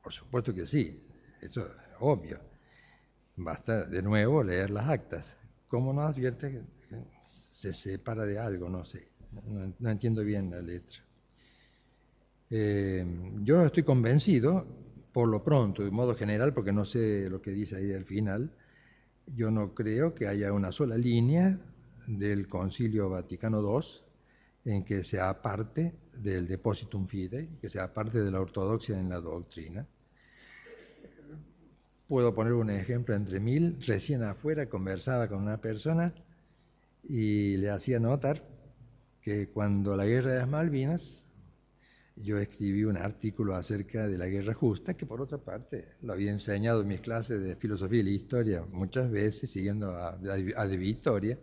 por supuesto que sí, eso es obvio. Basta de nuevo leer las actas. ¿Cómo nos advierte que se separa de algo? No sé, no entiendo bien la letra. Yo estoy convencido, por lo pronto, de modo general, porque no sé lo que dice ahí al final, yo no creo que haya una sola línea del Concilio Vaticano II en que se aparte del Depositum Fidei, que se aparte de la ortodoxia en la doctrina. Puedo poner un ejemplo entre mil. Recién afuera conversaba con una persona y le hacía notar que cuando la guerra de las Malvinas, yo escribí un artículo acerca de la guerra justa, que por otra parte lo había enseñado en mis clases de filosofía y la historia muchas veces, siguiendo a De Vittoria.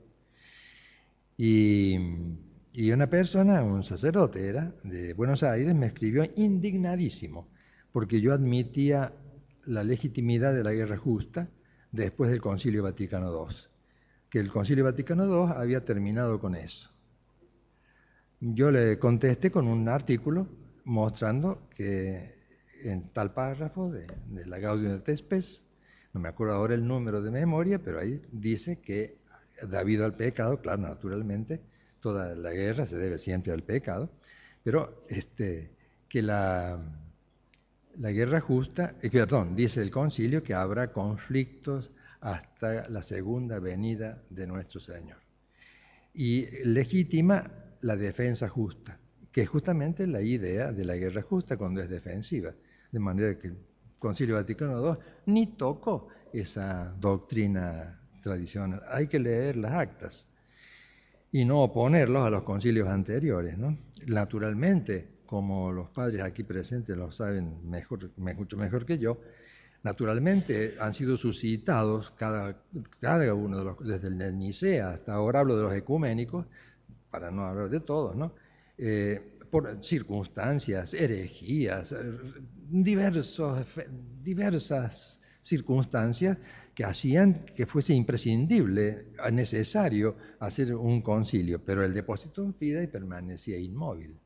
Y una persona, un sacerdote era, de Buenos Aires, me escribió indignadísimo, porque yo admitía la legitimidad de la guerra justa después del Concilio Vaticano II, que el Concilio Vaticano II había terminado con eso. Yo le contesté con un artículo mostrando que en tal párrafo de la Gaudium et Spes, no me acuerdo ahora el número de memoria, pero ahí dice que debido al pecado, claro, naturalmente, toda la guerra se debe siempre al pecado, pero que la guerra justa, perdón, dice el concilio que habrá conflictos hasta la segunda venida de nuestro Señor. Y legítima la defensa justa, que es justamente la idea de la guerra justa cuando es defensiva. De manera que el Concilio Vaticano II ni tocó esa doctrina tradicional. Hay que leer las actas y no oponerlos a los concilios anteriores, ¿no? Naturalmente, como los padres aquí presentes lo saben mucho mejor que yo, naturalmente han sido suscitados cada uno de los, desde el de Nicea hasta ahora hablo de los ecuménicos, para no hablar de todos, ¿no? Por circunstancias, herejías, diversas circunstancias que hacían que fuese imprescindible, necesario hacer un concilio, pero el Depositum Fidei permanecía inmóvil.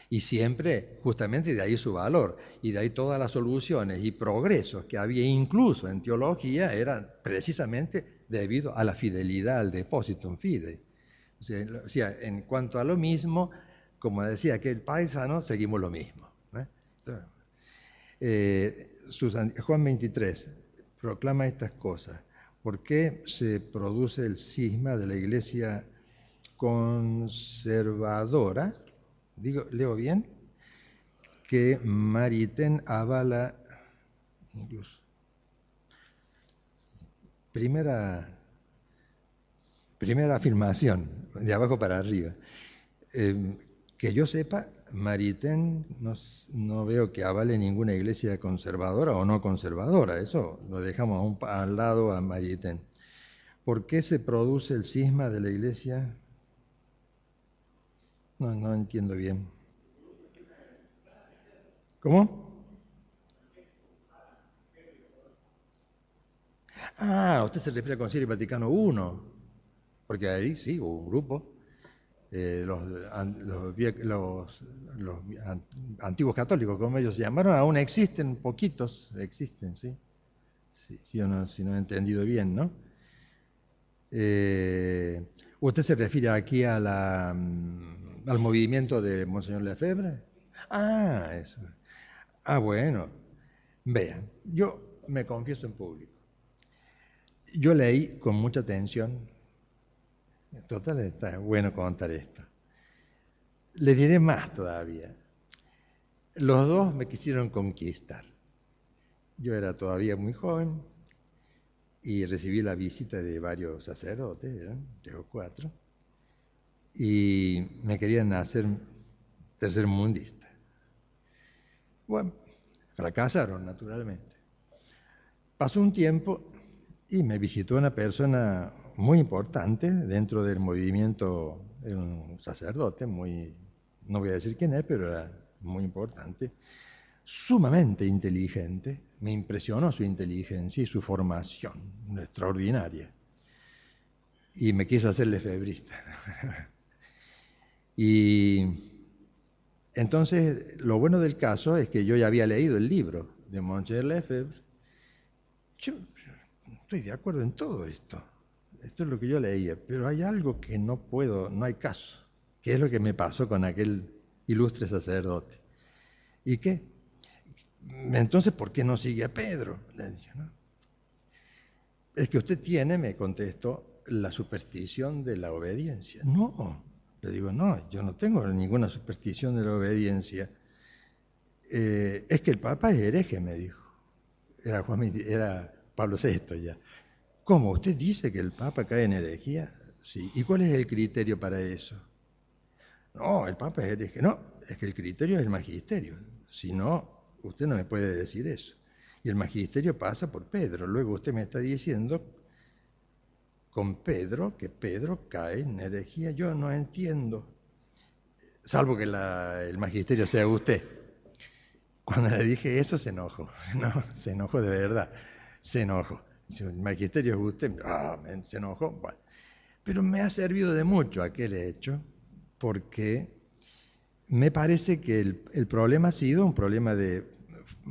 Y siempre, justamente de ahí su valor, y de ahí todas las soluciones y progresos que había incluso en teología eran precisamente debido a la fidelidad al Depositum Fidei. O sea, en cuanto a lo mismo, como decía aquel paisano, seguimos lo mismo. Juan 23 proclama estas cosas. ¿Por qué se produce el cisma de la iglesia conservadora? ¿Leo bien? Que Maritain avala, incluso. Primera afirmación, de abajo para arriba. Que yo sepa, Maritain no veo que avale ninguna iglesia conservadora o no conservadora. Eso lo dejamos al lado a Maritain. ¿Por qué se produce el cisma de la iglesia? No entiendo bien. ¿Cómo? Usted se refiere al Concilio Vaticano I, porque ahí sí hubo un grupo, los antiguos católicos, como ellos se llamaron, aún existen, poquitos existen, ¿sí? Sí, si no he entendido bien, ¿no? ¿Usted se refiere aquí a al movimiento de Monseñor Lefebvre? Eso. Bueno. Vean, yo me confieso en público. Yo leí con mucha atención. Total, está bueno contar esto. Le diré más todavía. Los dos me quisieron conquistar. Yo era todavía muy joven y recibí la visita de varios sacerdotes, eran 3 o 4, y me querían hacer tercermundista. Bueno, fracasaron naturalmente. Pasó un tiempo y me visitó una persona muy importante dentro del movimiento, era un sacerdote muy, no voy a decir quién es, pero era muy importante, sumamente inteligente, me impresionó su inteligencia y su formación, extraordinaria. Y me quiso hacer lefebrista. Y entonces, lo bueno del caso es que yo ya había leído el libro de Monsieur Lefebvre. Yo estoy de acuerdo en todo esto. Esto es lo que yo leía, pero hay algo que no hay caso, que es lo que me pasó con aquel ilustre sacerdote. ¿Y qué? Entonces, ¿por qué no sigue a Pedro? Le dije, ¿no? Es que usted tiene, me contestó, la superstición de la obediencia. No, le digo, no, yo no tengo ninguna superstición de la obediencia. Es que el Papa es hereje, me dijo. Era Pablo VI ya. ¿Cómo? ¿Usted dice que el Papa cae en herejía? Sí. ¿Y cuál es el criterio para eso? No, el Papa es hereje. No, es que el criterio es el magisterio. Si no, usted no me puede decir eso. Y el magisterio pasa por Pedro. Luego usted me está diciendo con Pedro que Pedro cae en herejía. Yo no entiendo. Salvo que el magisterio sea usted. Cuando le dije eso se enojó, no, se enojó de verdad, se enojó. Si el magisterio es usted, se enojó. Bueno, pero me ha servido de mucho aquel hecho, porque me parece que el problema ha sido un problema de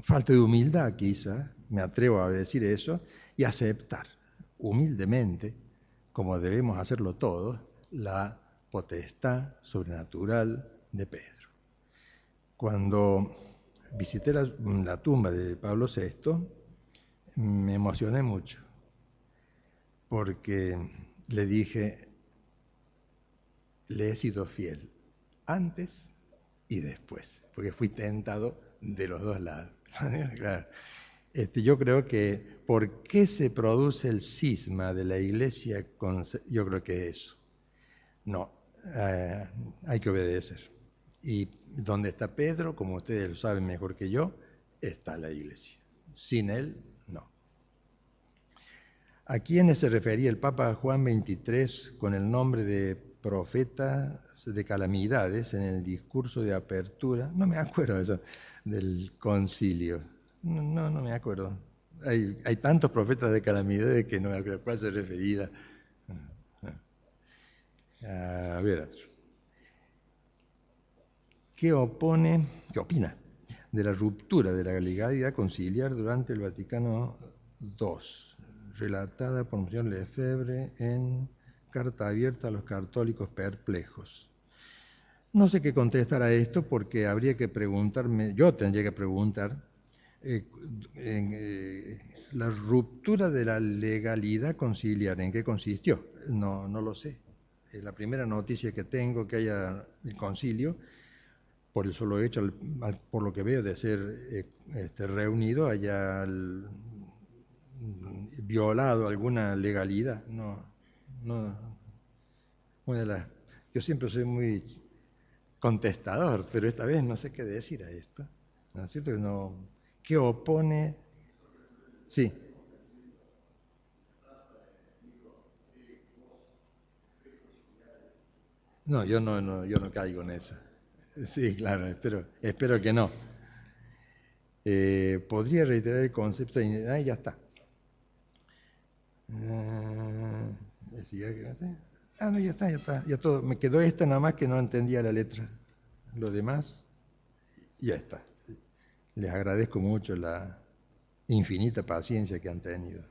falta de humildad, quizá, me atrevo a decir eso, y aceptar humildemente, como debemos hacerlo todos, la potestad sobrenatural de Pedro. Cuando visité la tumba de Pablo VI, me emocioné mucho, porque le dije, le he sido fiel antes y después, porque fui tentado de los dos lados. Claro. Yo creo que, ¿por qué se produce el cisma de la Iglesia? Yo creo que eso. No, hay que obedecer. Y donde está Pedro, como ustedes lo saben mejor que yo, está la Iglesia. Sin él, no. ¿A quiénes se refería el Papa Juan XXIII con el nombre de profeta de calamidades en el discurso de apertura? No me acuerdo de eso, del concilio. No me acuerdo. Hay tantos profetas de calamidades que no me acuerdo a cuál se refería. A ver, otro. ¿Qué opina de la ruptura de la legalidad conciliar durante el Vaticano II, relatada por Monseñor Lefebvre en Carta abierta a los católicos perplejos? No sé qué contestar a esto porque habría que preguntarme, yo tendría que preguntar, la ruptura de la legalidad conciliar, ¿en qué consistió? No lo sé. La primera noticia que tengo que haya el concilio, por el solo hecho, por lo que veo de ser reunido, haya violado alguna legalidad. Yo siempre soy muy contestador, pero esta vez no sé qué decir a esto. ¿No es cierto? ¿Qué opone? Sí. No, yo no caigo en eso. Sí, claro, espero que no. ¿Podría reiterar el concepto de... ya está. No, ya está. Ya todo. Me quedó esta nada más que no entendía la letra. Lo demás, ya está. Les agradezco mucho la infinita paciencia que han tenido.